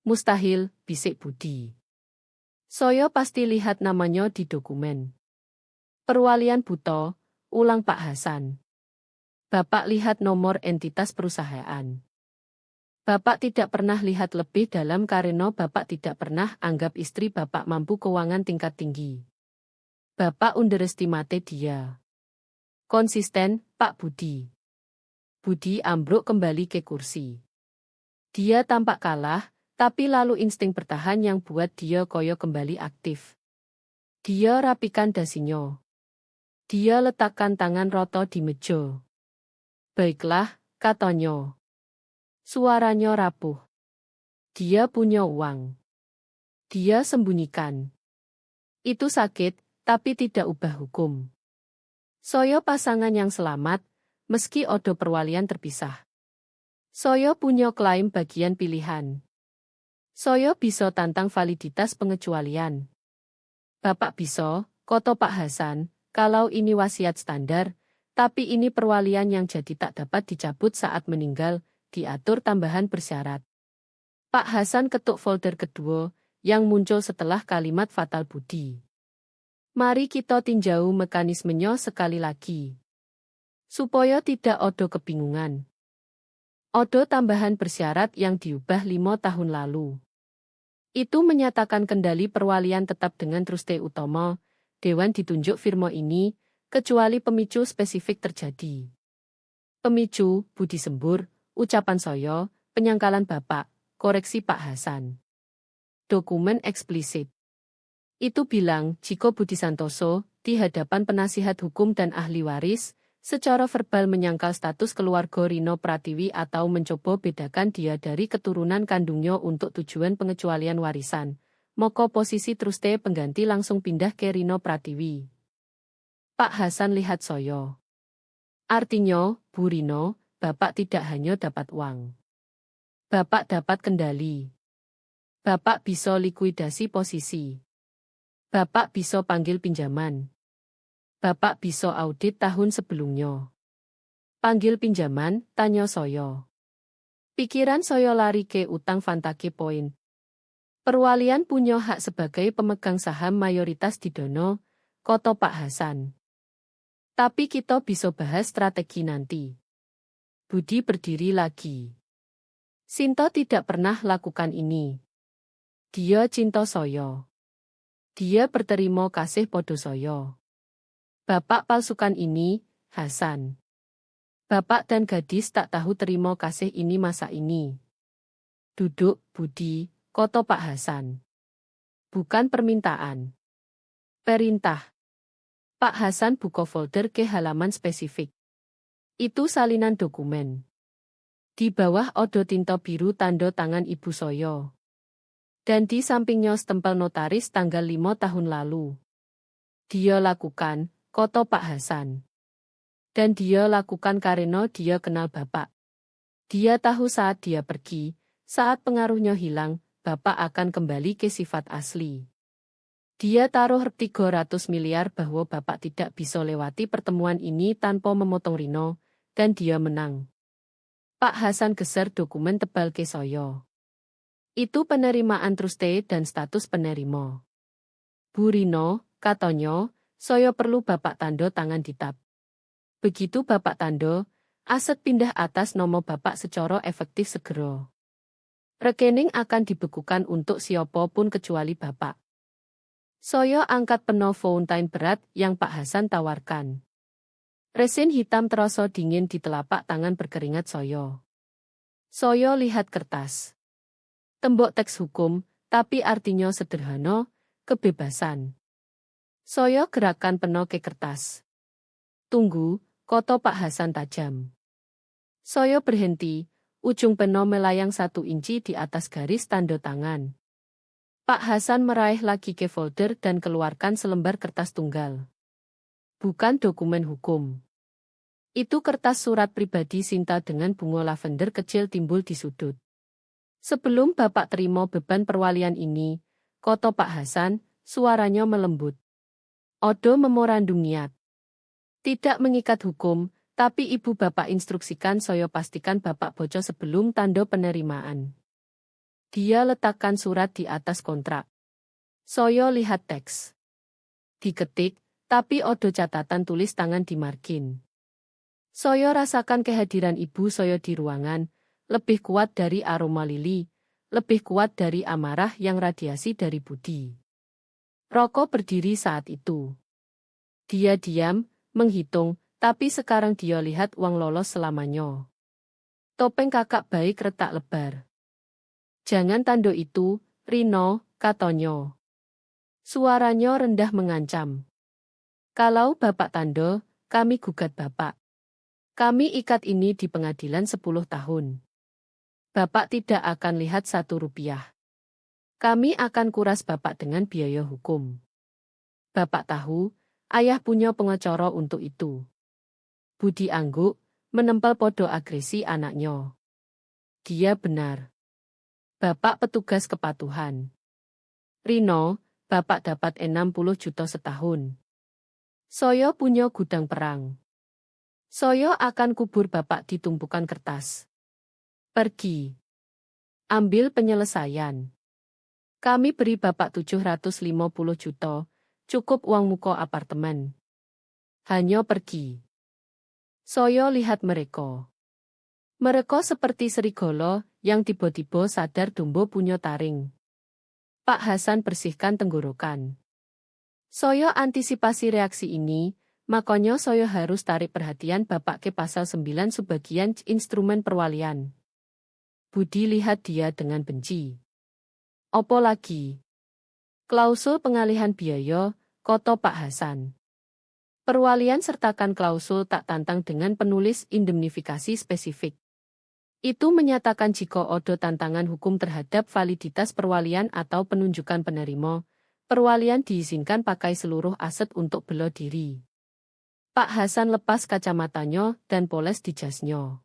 Mustahil, bisik Budi. Saya pasti lihat namanya di dokumen. Perwalian buta, ulang Pak Hasan. Bapak lihat nomor entitas perusahaan. Bapak tidak pernah lihat lebih dalam karena Bapak tidak pernah anggap istri Bapak mampu keuangan tingkat tinggi. Bapak underestimate dia. Konsisten, Pak Budi. Budi ambruk kembali ke kursi. Dia tampak kalah, tapi lalu insting bertahan yang buat dia koyo kembali aktif. Dia rapikan dasinya. Dia letakkan tangan roto di meja. Baiklah, katanya. Suaranya rapuh. Dia punya uang. Dia sembunyikan. Itu sakit, tapi tidak ubah hukum. Saya pasangan yang selamat, meski odo perwalian terpisah. Saya punya klaim bagian pilihan. Saya bisa tantang validitas pengecualian. Bapak bisa, kata Pak Hasan, kalau ini wasiat standar, Tapi ini perwalian yang jadi tak dapat dicabut saat meninggal, diatur tambahan bersyarat. Pak Hasan ketuk folder kedua, yang muncul setelah kalimat fatal Budi. Mari kita tinjau mekanismenya sekali lagi. Supaya tidak odo kebingungan. Odo tambahan bersyarat yang diubah 5 tahun lalu. Itu menyatakan kendali perwalian tetap dengan Truste Utomo, Dewan ditunjuk firma ini, kecuali pemicu spesifik terjadi. Pemicu, Budi Sembur, ucapan Soyo, penyangkalan Bapak, koreksi Pak Hasan. Dokumen eksplisit. Itu bilang, jika Budi Santoso, di hadapan penasihat hukum dan ahli waris, secara verbal menyangkal status keluarga Rino Pratiwi atau mencoba bedakan dia dari keturunan kandungnya untuk tujuan pengecualian warisan, maka posisi Truste pengganti langsung pindah ke Rino Pratiwi. Pak Hasan lihat Soyo. Artinya, Bu Rino, Bapak tidak hanya dapat uang. Bapak dapat kendali. Bapak bisa likuidasi posisi. Bapak bisa panggil pinjaman. Bapak bisa audit tahun sebelumnya. Panggil pinjaman, tanya Soyo. Pikiran Soyo lari ke utang Fantake Point. Perwalian punya hak sebagai pemegang saham mayoritas di Dono, kota Pak Hasan. Tapi kita bisa bahas strategi nanti. Budi berdiri lagi. Sinto tidak pernah lakukan ini. Dia cinta Soyo. Dia berterima kasih podo Soyo. Bapak palsukan ini, Hasan. Bapak dan gadis tak tahu terima kasih ini masa ini. Duduk, Budi, kota Pak Hasan. Bukan permintaan. Perintah. Pak Hasan buka folder ke halaman spesifik. Itu salinan dokumen. Di bawah odo tinta biru tanda tangan Ibu Soyo. Dan di sampingnya stempel notaris tanggal 5 tahun lalu. Dia lakukan, kota Pak Hasan. Dan dia lakukan karena dia kenal Bapak. Dia tahu saat dia pergi, saat pengaruhnya hilang, Bapak akan kembali ke sifat asli. Dia taruh 300 miliar bahwa Bapak tidak bisa lewati pertemuan ini tanpa memotong Rino, dan dia menang. Pak Hasan geser dokumen tebal ke Soyo. Itu penerimaan Truste dan status penerima. Bu Rino, katanya, Soyo perlu Bapak tanda tangan di tab. Begitu Bapak tanda, aset pindah atas nama Bapak secara efektif segera. Rekening akan dibekukan untuk siapapun kecuali Bapak. Soyo angkat peno fountain berat yang Pak Hasan tawarkan. Resin hitam terasa dingin di telapak tangan berkeringat Soyo. Soyo lihat kertas. Tembok teks hukum, tapi artinya sederhana, kebebasan. Soyo gerakan peno ke kertas. Tunggu, kata Pak Hasan tajam. Soyo berhenti, ujung peno melayang 1 inci di atas garis tanda tangan. Pak Hasan meraih lagi ke folder dan keluarkan selembar kertas tunggal. Bukan dokumen hukum. Itu kertas surat pribadi Sinta dengan bunga lavender kecil timbul di sudut. Sebelum Bapak terima beban perwalian ini, kata Pak Hasan, suaranya melembut. Odo memorandum niat. Tidak mengikat hukum, tapi Ibu Bapak instruksikan Soyo pastikan Bapak boco sebelum tanda penerimaan. Dia letakkan surat di atas kontrak. Soyo lihat teks. Diketik, tapi odo catatan tulis tangan di margin. Soyo rasakan kehadiran Ibu Soyo di ruangan, lebih kuat dari aroma lili, lebih kuat dari amarah yang radiasi dari Budi. Roko berdiri saat itu. Dia diam, menghitung, tapi sekarang dia lihat uang lolos selamanya. Topeng kakak baik retak lebar. Jangan tando itu, Rino, katanya. Suaranya rendah mengancam. Kalau Bapak tando, kami gugat Bapak. Kami ikat ini di pengadilan 10 tahun. Bapak tidak akan lihat 1 rupiah. Kami akan kuras Bapak dengan biaya hukum. Bapak tahu, ayah punya pengacara untuk itu. Budi angguk, menempel podo agresi anaknya. Dia benar. Bapak petugas kepatuhan. Rino, Bapak dapat 60 juta setahun. Soyo punya gudang perang. Saya akan kubur bapak di tumpukan kertas. Pergi. Ambil penyelesaian. Kami beri bapak 750 juta, cukup uang muka apartemen. Hanya pergi. Saya lihat mereka. Mereka seperti serigala yang tiba-tiba sadar domba punya taring. Pak Hasan bersihkan tenggorokan. Saya antisipasi reaksi ini, makanya saya harus tarik perhatian bapak ke pasal 9 sebagian instrumen perwalian. Budi lihat dia dengan benci. Apa lagi? Klausul pengalihan biaya, kata Pak Hasan. Perwalian sertakan klausul tak tantang dengan penulis indemnifikasi spesifik. Itu menyatakan jika ada tantangan hukum terhadap validitas perwalian atau penunjukan penerima, perwalian diizinkan pakai seluruh aset untuk bela diri. Pak Hasan lepas kacamatanya dan poles di jasnya.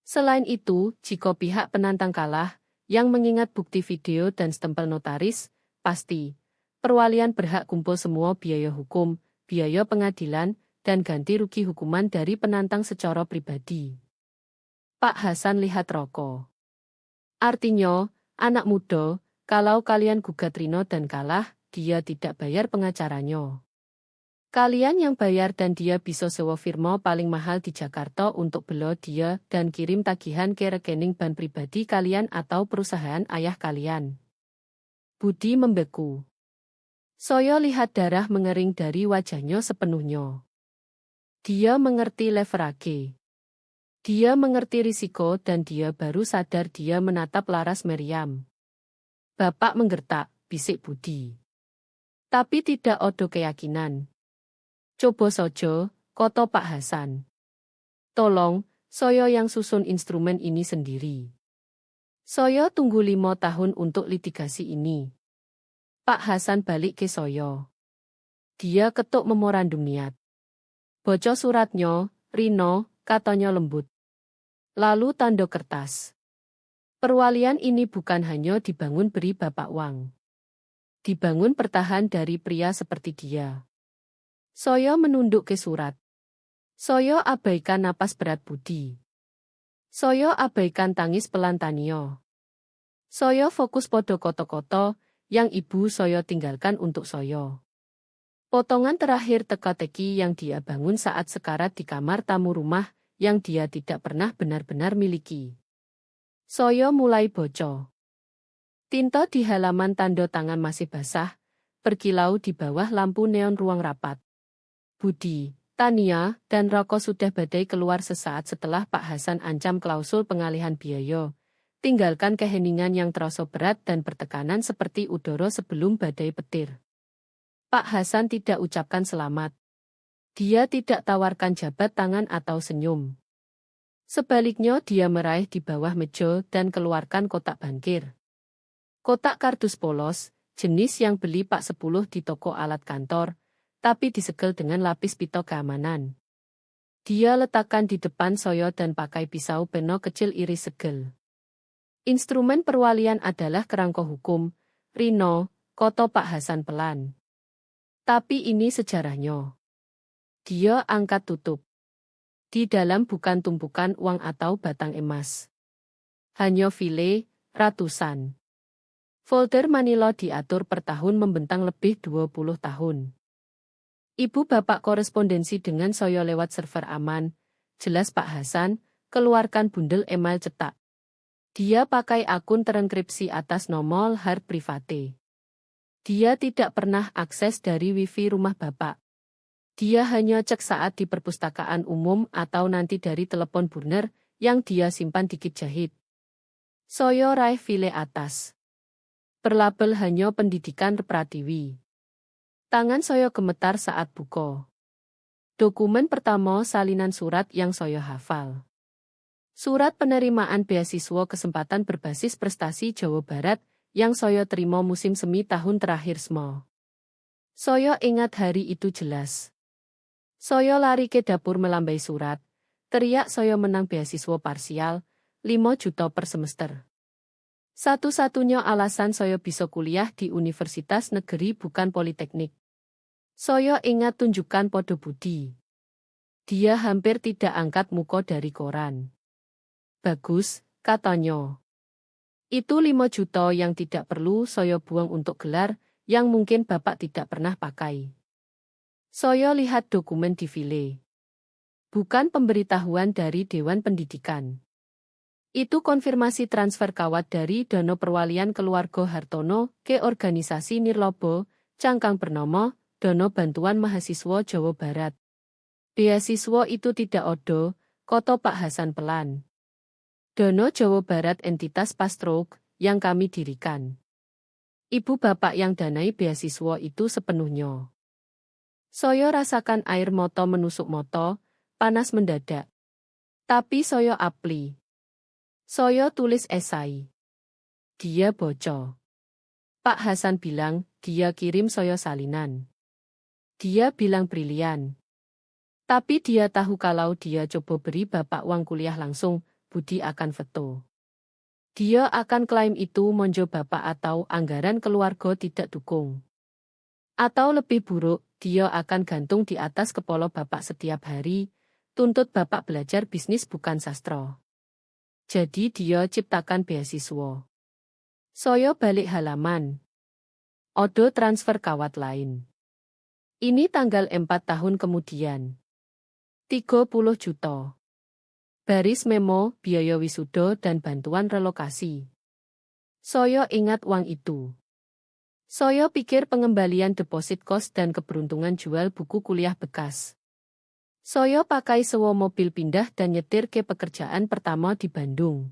Selain itu, jika pihak penantang kalah, yang mengingat bukti video dan stempel notaris, pasti, perwalian berhak kumpul semua biaya hukum, biaya pengadilan, dan ganti rugi hukuman dari penantang secara pribadi. Pak Hasan lihat rokok. Artinya, anak muda, kalau kalian gugat Rino dan kalah, dia tidak bayar pengacaranya. Kalian yang bayar dan dia bisa sewa firma paling mahal di Jakarta untuk bela dia dan kirim tagihan ke rekening bank pribadi kalian atau perusahaan ayah kalian. Budi membeku. Saya lihat darah mengering dari wajahnya sepenuhnya. Dia mengerti leverage. Dia mengerti risiko dan dia baru sadar dia menatap laras Meriam. Bapak menggertak, bisik Budi. Tapi tidak ada keyakinan. Coba saja, kata Pak Hasan. Tolong, saya yang susun instrumen ini sendiri. Saya tunggu 5 tahun untuk litigasi ini. Pak Hasan balik ke saya. Dia ketuk memorandum niat. Baca suratnya, Rino, katanya lembut. Lalu tanda kertas. Perwalian ini bukan hanya dibangun beri bapak uang. Dibangun bertahan dari pria seperti dia. Saya menunduk ke surat. Saya abaikan napas berat Budi. Saya abaikan tangis pelan Tania. Saya fokus pada koto-koto yang ibu saya tinggalkan untuk saya. Potongan terakhir teka-teki yang dia bangun saat sekarat di kamar tamu rumah yang dia tidak pernah benar-benar miliki. Saya mulai baca. Tinta di halaman tanda tangan masih basah, berkilau di bawah lampu neon ruang rapat. Budi, Tania, dan Roko sudah badai keluar sesaat setelah Pak Hasan ancam klausul pengalihan biaya. Tinggalkan keheningan yang terasa berat dan bertekanan seperti udara sebelum badai petir. Pak Hasan tidak ucapkan selamat. Dia tidak tawarkan jabat tangan atau senyum. Sebaliknya dia meraih di bawah meja dan keluarkan kotak bankir. Kotak kardus polos, jenis yang beli Pak 10 di toko alat kantor, tapi disegel dengan lapis pita keamanan. Dia letakkan di depan saya dan pakai pisau peno kecil iris segel. Instrumen perwalian adalah kerangka hukum, Rino, kata Pak Hasan pelan. Tapi ini sejarahnya. Dia angkat tutup. Di dalam bukan tumpukan uang atau batang emas. Hanya file, ratusan. Folder manila diatur per tahun membentang lebih 20 tahun. Ibu bapak korespondensi dengan saya lewat server aman, jelas Pak Hasan, keluarkan bundel email cetak. Dia pakai akun terenkripsi atas nomor hard private. Dia tidak pernah akses dari wifi rumah bapak. Dia hanya cek saat di perpustakaan umum atau nanti dari telepon burner yang dia simpan di kit jahit. Saya raih file atas. Berlabel hanya pendidikan Pratiwi. Tangan saya gemetar saat buka. Dokumen pertama salinan surat yang saya hafal. Surat penerimaan beasiswa kesempatan berbasis prestasi Jawa Barat yang saya terima musim semi tahun terakhir SMA. Saya ingat hari itu jelas. Saya lari ke dapur melambai surat. Teriak saya menang beasiswa parsial, 5 juta per semester. Satu-satunya alasan saya bisa kuliah di Universitas Negeri bukan Politeknik. Saya ingat tunjukkan podo Budi. Dia hampir tidak angkat muka dari koran. Bagus, katanya. Itu 5 juta yang tidak perlu saya buang untuk gelar, yang mungkin Bapak tidak pernah pakai. Saya lihat dokumen di file. Bukan pemberitahuan dari Dewan Pendidikan. Itu konfirmasi transfer kawat dari Dana Perwalian Keluarga Hartono ke organisasi Nirlobo, Cangkang Bernama, Dana Bantuan Mahasiswa Jawa Barat. Beasiswa itu tidak odo, kata Pak Hasan pelan. Dana Jawa Barat entitas pastrok yang kami dirikan. Ibu bapak yang danai beasiswa itu sepenuhnya. Saya rasakan air mata menusuk mata, panas mendadak. Tapi saya apli. Saya tulis esai. Dia baca. Pak Hasan bilang, dia kirim saya salinan. Dia bilang brilian. Tapi dia tahu kalau dia coba beri bapak uang kuliah langsung, Budi akan veto. Dia akan klaim itu monjo bapak atau anggaran keluarga tidak dukung. Atau lebih buruk, dia akan gantung di atas kepala bapak setiap hari, tuntut bapak belajar bisnis bukan sastra. Jadi dia ciptakan beasiswa. Saya balik halaman. Odo transfer kawat lain. Ini tanggal 4 tahun kemudian. 30 juta. Baris memo, biaya wisuda dan bantuan relokasi. Saya ingat uang itu. Saya pikir pengembalian deposit kos dan keberuntungan jual buku kuliah bekas. Saya pakai sewa mobil pindah dan nyetir ke pekerjaan pertama di Bandung.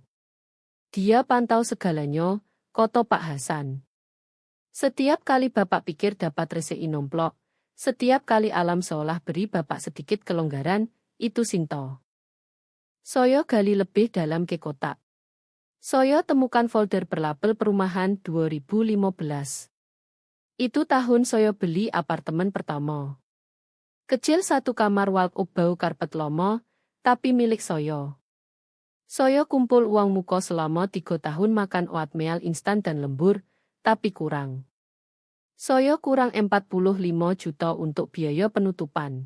Dia pantau segalanya, kata Pak Hasan. Setiap kali bapak pikir dapat resei nomplok, setiap kali alam seolah beri bapak sedikit kelonggaran, itu Sinto. Saya gali lebih dalam ke kotak. Saya temukan folder berlabel perumahan 2015. Itu tahun saya beli apartemen pertama. Kecil 1 kamar walk-up bau karpet lomo, tapi milik saya. Saya kumpul uang muka selama 3 tahun makan oatmeal instan dan lembur, tapi kurang. Saya kurang 45 juta untuk biaya penutupan.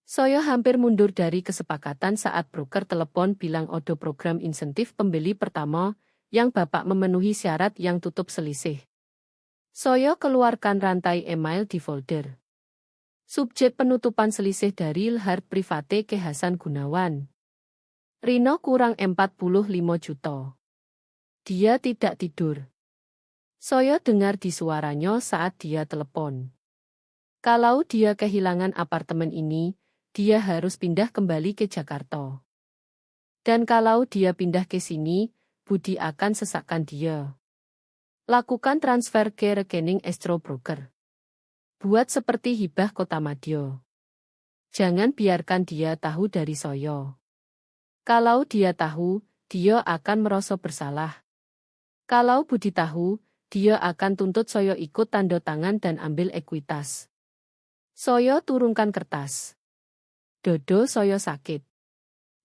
Saya hampir mundur dari kesepakatan saat broker telepon bilang odo program insentif pembeli pertama, yang bapak memenuhi syarat yang tutup selisih. Saya keluarkan rantai email di folder. Subjek penutupan selisih dari Lhard Private ke Hasan Gunawan. Rino kurang 45 juta. Dia tidak tidur. Saya dengar di suaranya saat dia telepon. Kalau dia kehilangan apartemen ini, dia harus pindah kembali ke Jakarta. Dan kalau dia pindah ke sini, Budi akan sesakkan dia. Lakukan transfer ke rekening escrow broker. Buat seperti hibah Kotamadya. Jangan biarkan dia tahu dari saya. Kalau dia tahu, dia akan merasa bersalah. Kalau Budi tahu, dia akan tuntut saya ikut tanda tangan dan ambil ekuitas. Saya turunkan kertas. Dodo saya sakit.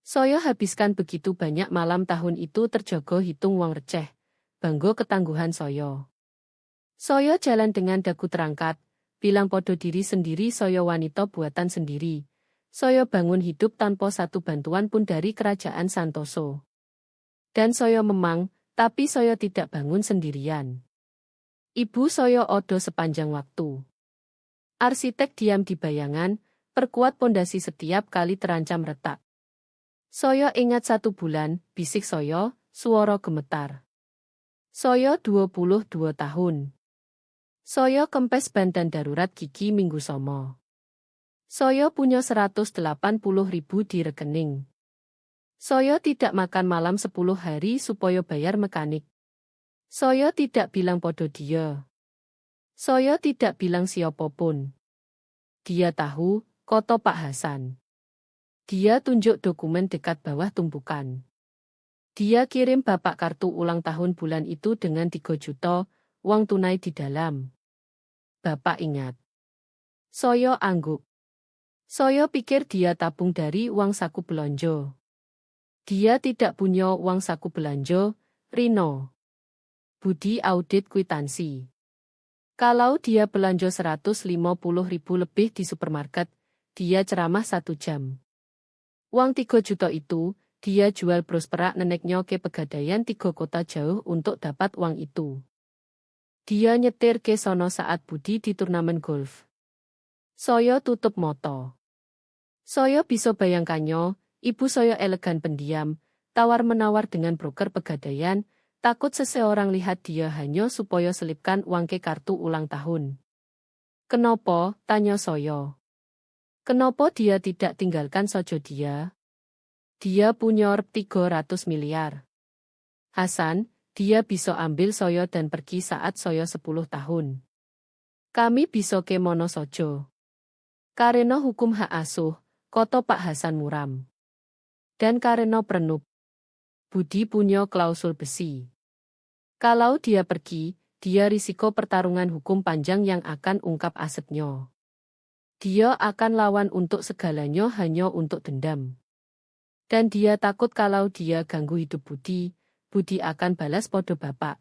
Saya habiskan begitu banyak malam tahun itu terjogo hitung uang receh. Banggo ketangguhan saya. Saya jalan dengan dagu terangkat, bilang podo diri sendiri saya wanita buatan sendiri. Saya bangun hidup tanpa satu bantuan pun dari kerajaan Santoso. Dan saya memang, tapi saya tidak bangun sendirian. Ibu saya odo sepanjang waktu. Arsitek diam di bayangan, perkuat pondasi setiap kali terancam retak. Saya ingat 1 bulan, bisik saya, suara gemetar. Saya 22 tahun. Saya kempes bandan darurat gigi minggu somo. Saya punya 180.000 di rekening. Saya tidak makan malam 10 hari supaya bayar mekanik. Saya tidak bilang podo dia. Saya tidak bilang siapapun. Dia tahu, kata Pak Hasan. Dia tunjuk dokumen dekat bawah tumpukan. Dia kirim bapak kartu ulang tahun bulan itu dengan 3 juta, uang tunai di dalam. Bapak ingat. Saya angguk. Saya pikir dia tabung dari uang saku belanja. Dia tidak punya uang saku belanja, Rino. Budi audit kwitansi. Kalau dia belanja 150.000 lebih di supermarket, dia ceramah 1 jam. Uang 3 juta itu, dia jual bros perak neneknya ke pegadaian 3 kota jauh untuk dapat uang itu. Dia nyetir ke sono saat Budi di turnamen golf. Saya tutup moto. Saya bisa bayangkannya, ibu saya elegan pendiam, tawar-menawar dengan broker pegadaian, takut seseorang lihat dia hanya supaya selipkan uang ke kartu ulang tahun. Kenapa? Tanya saya. Kenapa dia tidak tinggalkan saja dia? Dia punya 300 miliar. Hasan, dia bisa ambil saya dan pergi saat saya 10 tahun. Kami bisa ke mono saja. Karena hukum hak asuh, koto Pak Hasan muram. Dan karena Prenub. Budi punya klausul besi. Kalau dia pergi, dia risiko pertarungan hukum panjang yang akan ungkap asetnya. Dia akan lawan untuk segalanya hanya untuk dendam. Dan dia takut kalau dia ganggu hidup Budi, Budi akan balas podo bapak.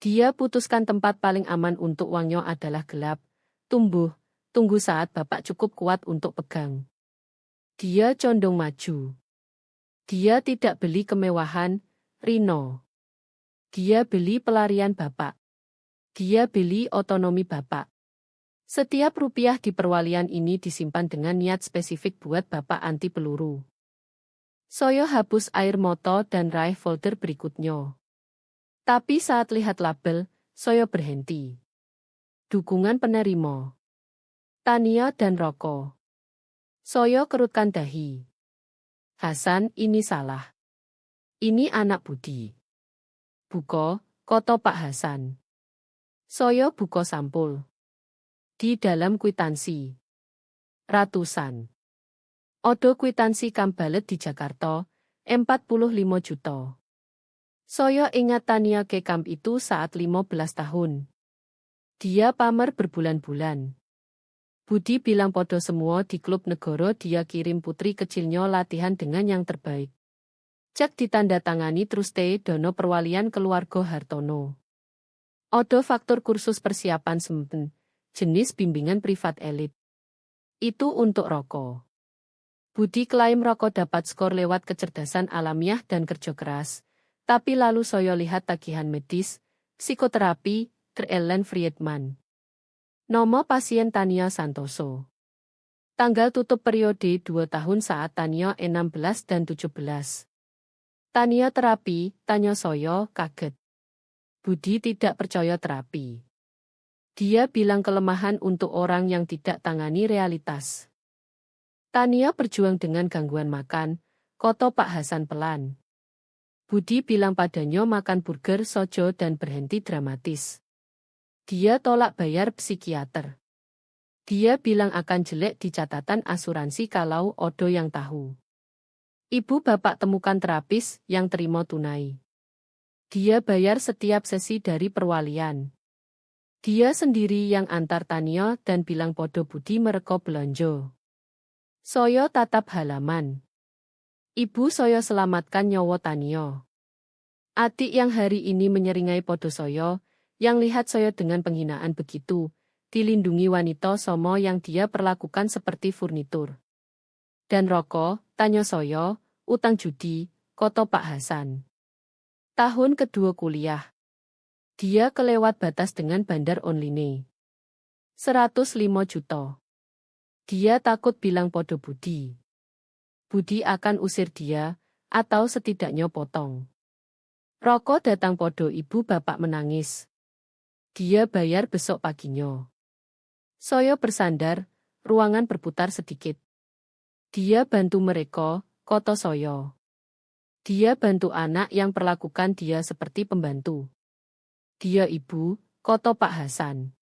Dia putuskan tempat paling aman untuk uangnya adalah gelap, tunggu saat bapak cukup kuat untuk pegang. Dia condong maju. Dia tidak beli kemewahan, Rino. Dia beli pelarian bapak. Dia beli otonomi bapak. Setiap rupiah di perwalian ini disimpan dengan niat spesifik buat bapak anti peluru. Saya hapus air moto dan raih folder berikutnya. Tapi saat lihat label, saya berhenti. Dukungan penerima. Tania dan Roko. Saya kerutkan dahi. Hasan, ini salah. Ini anak Budi. Buko, koto Pak Hasan. Saya buko sampul. Di dalam kwitansi. Ratusan. Odo kwitansi kambalet di Jakarta, 45 juta. Saya ingat Tania ke kamp itu saat 15 tahun. Dia pamer berbulan-bulan. Budi bilang podo semua di klub negara dia kirim putri kecilnya latihan dengan yang terbaik. Cek ditandatangani terus dono perwalian keluarga Hartono. Odo faktur kursus persiapan sempen. Jenis bimbingan privat elit. Itu untuk Roko. Budi klaim Roko dapat skor lewat kecerdasan alamiah dan kerja keras. Tapi lalu saya lihat tagihan medis, psikoterapi, Ellen Friedman. Nomo pasien Tania Santoso. Tanggal tutup periode 2 tahun saat Tania 16 dan 17. Tania terapi, tanya saya, kaget. Budi tidak percaya terapi. Dia bilang kelemahan untuk orang yang tidak tangani realitas. Tania berjuang dengan gangguan makan, koto Pak Hasan pelan. Budi bilang padanya makan burger sojo dan berhenti dramatis. Dia tolak bayar psikiater. Dia bilang akan jelek di catatan asuransi kalau Odo yang tahu. Ibu bapak temukan terapis yang terima tunai. Dia bayar setiap sesi dari perwalian. Dia sendiri yang antar Tania dan bilang podo Budi mereka belanja. Saya tatap halaman. Ibu saya selamatkan nyawa Tania. Adik yang hari ini menyeringai podo saya, yang lihat saya dengan penghinaan begitu, dilindungi wanita somo yang dia perlakukan seperti furnitur. Dan Roko, tanya saya, utang judi, koto Pak Hasan. Tahun kedua kuliah. Dia kelewat batas dengan bandar online. 105 juta. Dia takut bilang podo Budi. Budi akan usir dia, atau setidaknya potong. Roko datang podo ibu bapak menangis. Dia bayar besok paginya. Saya bersandar, ruangan berputar sedikit. Dia bantu mereka, koto saya. Dia bantu anak yang perlakukan dia seperti pembantu. Dia ibu, koto Pak Hasan.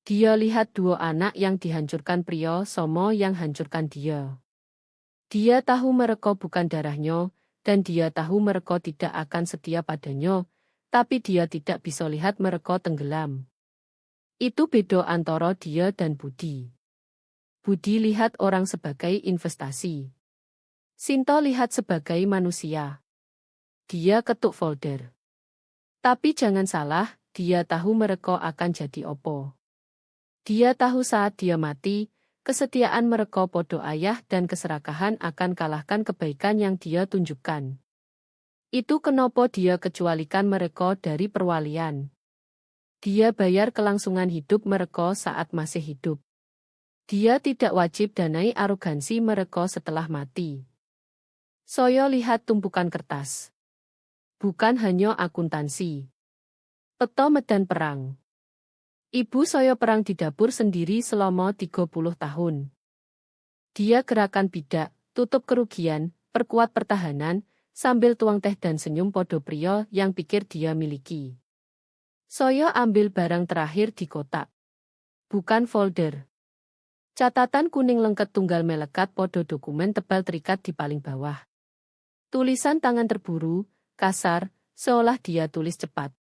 Dia lihat 2 anak yang dihancurkan pria somo yang hancurkan dia. Dia tahu mereka bukan darahnya, dan dia tahu mereka tidak akan setia padanya, tapi dia tidak bisa lihat mereka tenggelam. Itu beda antara dia dan Budi. Budi lihat orang sebagai investasi. Sinto lihat sebagai manusia. Dia ketuk folder. Tapi jangan salah, dia tahu mereka akan jadi opo. Dia tahu saat dia mati, Kesetiaan mereka podo ayah dan keserakahan akan kalahkan kebaikan yang dia tunjukkan. Itu kenapa dia kecualikan mereka dari perwalian. Dia bayar kelangsungan hidup mereka saat masih hidup. Dia tidak wajib danai arogansi mereka setelah mati. Saya lihat tumpukan kertas. Bukan hanya akuntansi. Peta medan perang. Ibu saya perang di dapur sendiri selama 30 tahun. Dia gerakan bidak, tutup kerugian, perkuat pertahanan, sambil tuang teh dan senyum podo pria yang pikir dia miliki. Saya ambil barang terakhir di kotak. Bukan folder. Catatan kuning lengket tunggal melekat podo dokumen tebal terikat di paling bawah. Tulisan tangan terburu, kasar, seolah dia tulis cepat.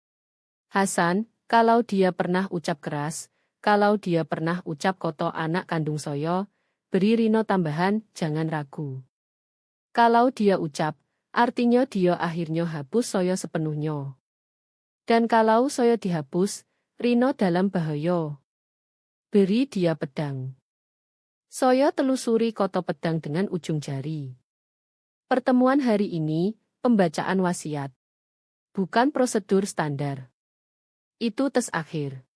Hasan, kalau dia pernah ucap keras, kalau dia pernah ucap koto anak kandung soyo, beri Rino tambahan, jangan ragu. Kalau dia ucap, artinya dia akhirnya hapus soyo sepenuhnya. Dan kalau soyo dihapus, Rino dalam bahaya. Beri dia pedang. Soyo telusuri koto pedang dengan ujung jari. Pertemuan hari ini, pembacaan wasiat. Bukan prosedur standar. Itu tes akhir.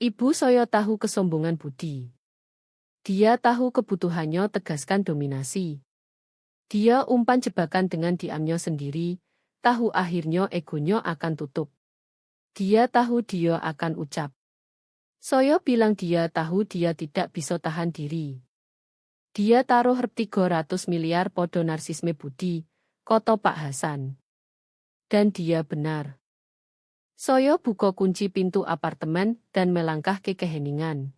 Ibu saya tahu kesombongan budi. Dia tahu kebutuhannya tegaskan dominasi. Dia umpan jebakan dengan diamnya sendiri, tahu akhirnya egonya akan tutup. Dia tahu dia akan ucap. Saya bilang dia tahu dia tidak bisa tahan diri. Dia taruh 300 miliar podo narsisme budi, koto Pak Hasan. Dan dia benar. Saya buka kunci pintu apartemen dan melangkah ke keheningan.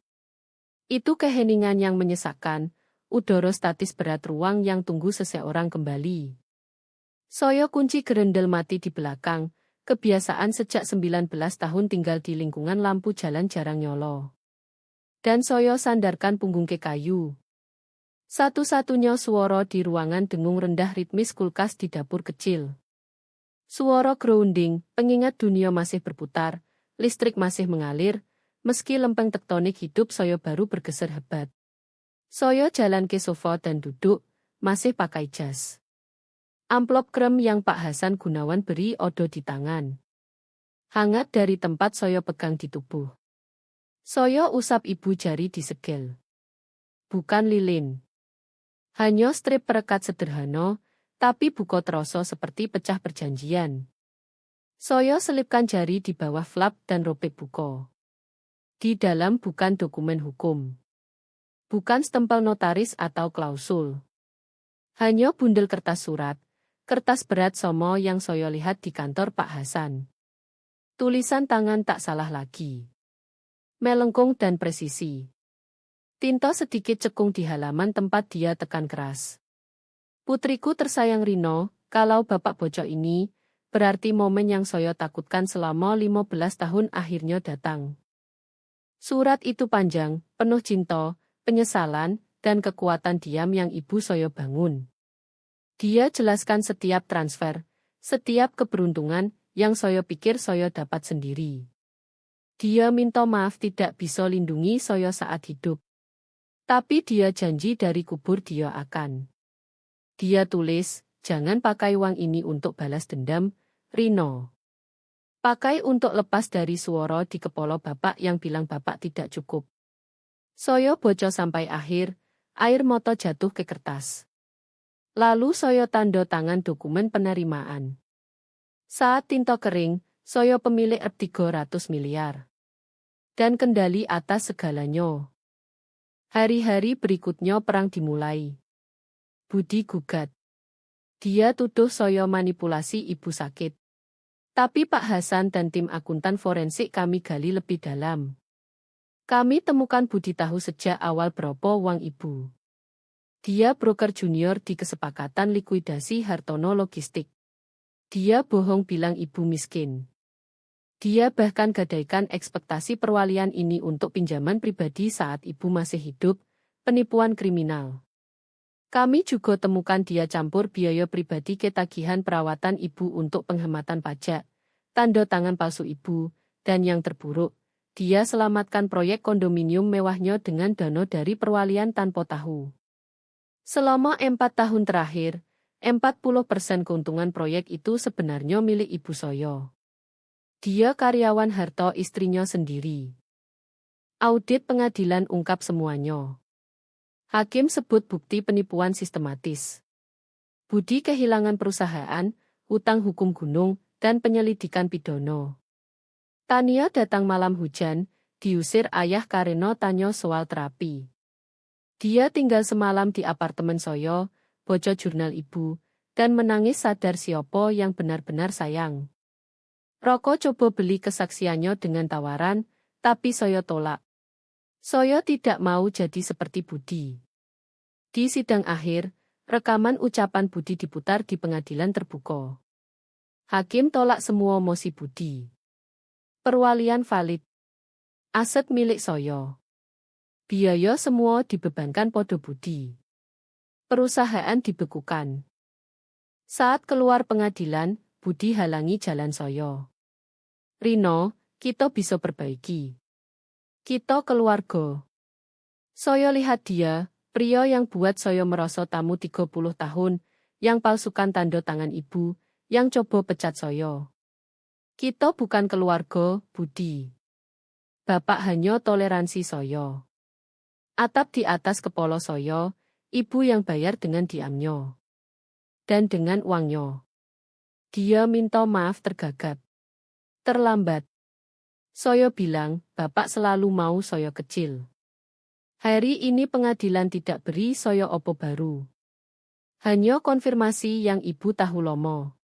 Itu keheningan yang menyesakkan, udara statis berat ruang yang tunggu seseorang kembali. Saya kunci gerendel mati di belakang, kebiasaan sejak 19 tahun tinggal di lingkungan lampu jalan jarang nyolo. Dan saya sandarkan punggung ke kayu. Satu-satunya suara di ruangan dengung rendah ritmis kulkas di dapur kecil. Suara grounding, pengingat dunia masih berputar, listrik masih mengalir, meski lempeng tektonik hidup saya baru bergeser hebat. Saya jalan ke sofa dan duduk, masih pakai jas. Amplop krem yang Pak Hasan Gunawan beri odo di tangan. Hangat dari tempat saya pegang di tubuh. Saya usap ibu jari di segel. Bukan lilin. Hanya strip perekat sederhana, tapi buko terasa seperti pecah perjanjian. Saya selipkan jari di bawah flap dan robek buko. Di dalam bukan dokumen hukum. Bukan stempel notaris atau klausul. Hanya bundel kertas surat, kertas berat somo yang saya lihat di kantor Pak Hasan. Tulisan tangan tak salah lagi. Melengkung dan presisi. Tinta sedikit cekung di halaman tempat dia tekan keras. Putriku tersayang Rino, kalau bapak bocok ini, berarti momen yang saya takutkan selama 15 tahun akhirnya datang. Surat itu panjang, penuh cinta, penyesalan, dan kekuatan diam yang ibu saya bangun. Dia jelaskan setiap transfer, setiap keberuntungan yang saya pikir saya dapat sendiri. Dia minta maaf tidak bisa lindungi saya saat hidup. Tapi dia janji dari kubur dia akan. Dia tulis, jangan pakai uang ini untuk balas dendam, Rino. Pakai untuk lepas dari suara di kepala bapak yang bilang bapak tidak cukup. Saya baca sampai akhir, air mata jatuh ke kertas. Lalu saya tanda tangan dokumen penerimaan. Saat tinta kering, saya pemilik 300 miliar. Dan kendali atas segalanya. Hari-hari berikutnya perang dimulai. Budi gugat. Dia tuduh saya manipulasi ibu sakit. Tapi Pak Hasan dan tim akuntan forensik kami gali lebih dalam. Kami temukan Budi tahu sejak awal berapa uang ibu. Dia broker junior di kesepakatan likuidasi Hartono Logistik. Dia bohong bilang ibu miskin. Dia bahkan gadaikan ekspektasi perwalian ini untuk pinjaman pribadi saat ibu masih hidup, penipuan kriminal. Kami juga temukan dia campur biaya pribadi ke tagihan perawatan ibu untuk penghematan pajak, tanda tangan palsu ibu, dan yang terburuk, dia selamatkan proyek kondominium mewahnya dengan dana dari perwalian tanpa tahu. Selama 4 tahun terakhir, 40% keuntungan proyek itu sebenarnya milik ibu Soyo. Dia karyawan Harto istrinya sendiri. Audit pengadilan ungkap semuanya. Hakim sebut bukti penipuan sistematis. Budi kehilangan perusahaan, hutang hukum gunung, dan penyelidikan pidana. Tania datang malam hujan, diusir ayah karena tanya soal terapi. Dia tinggal semalam di apartemen Soyo, baca jurnal ibu, dan menangis sadar siapa yang benar-benar sayang. Roko coba beli kesaksiannya dengan tawaran, tapi Soyo tolak. Soyo tidak mau jadi seperti Budi. Di sidang akhir, rekaman ucapan Budi diputar di pengadilan terbuka. Hakim tolak semua mosi Budi. Perwalian valid. Aset milik Soyo. Biaya semua dibebankan pada Budi. Perusahaan dibekukan. Saat keluar pengadilan, Budi halangi jalan Soyo. Rino, kita bisa perbaiki. Kita keluarga. Soyo lihat dia, pria yang buat Soyo merasa tamu 30 tahun, yang palsukan tanda tangan ibu, yang coba pecat Soyo. Kita bukan keluarga, Budi. Bapak hanya toleransi Soyo. Atap di atas kepala Soyo, ibu yang bayar dengan diamnya. Dan dengan uangnya. Dia minta maaf tergagap. Terlambat. Soyo bilang, Bapak selalu mau Soyo kecil. Hari ini pengadilan tidak beri Soyo opo baru. Hanya konfirmasi yang ibu tahu lomo.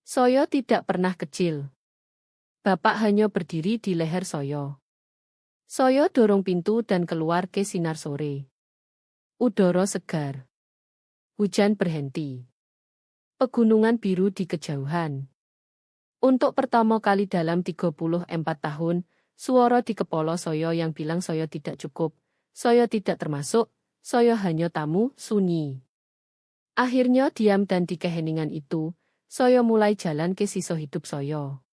Soyo tidak pernah kecil. Bapak hanya berdiri di leher Soyo. Soyo dorong pintu dan keluar ke sinar sore. Udara segar. Hujan berhenti. Pegunungan biru di kejauhan. Untuk pertama kali dalam 34 tahun, suara di kepala Soyo yang bilang Soyo tidak cukup, Soyo tidak termasuk, Soyo hanya tamu, sunyi. Akhirnya diam dan di keheningan itu, Soyo mulai jalan ke sisa hidup Soyo.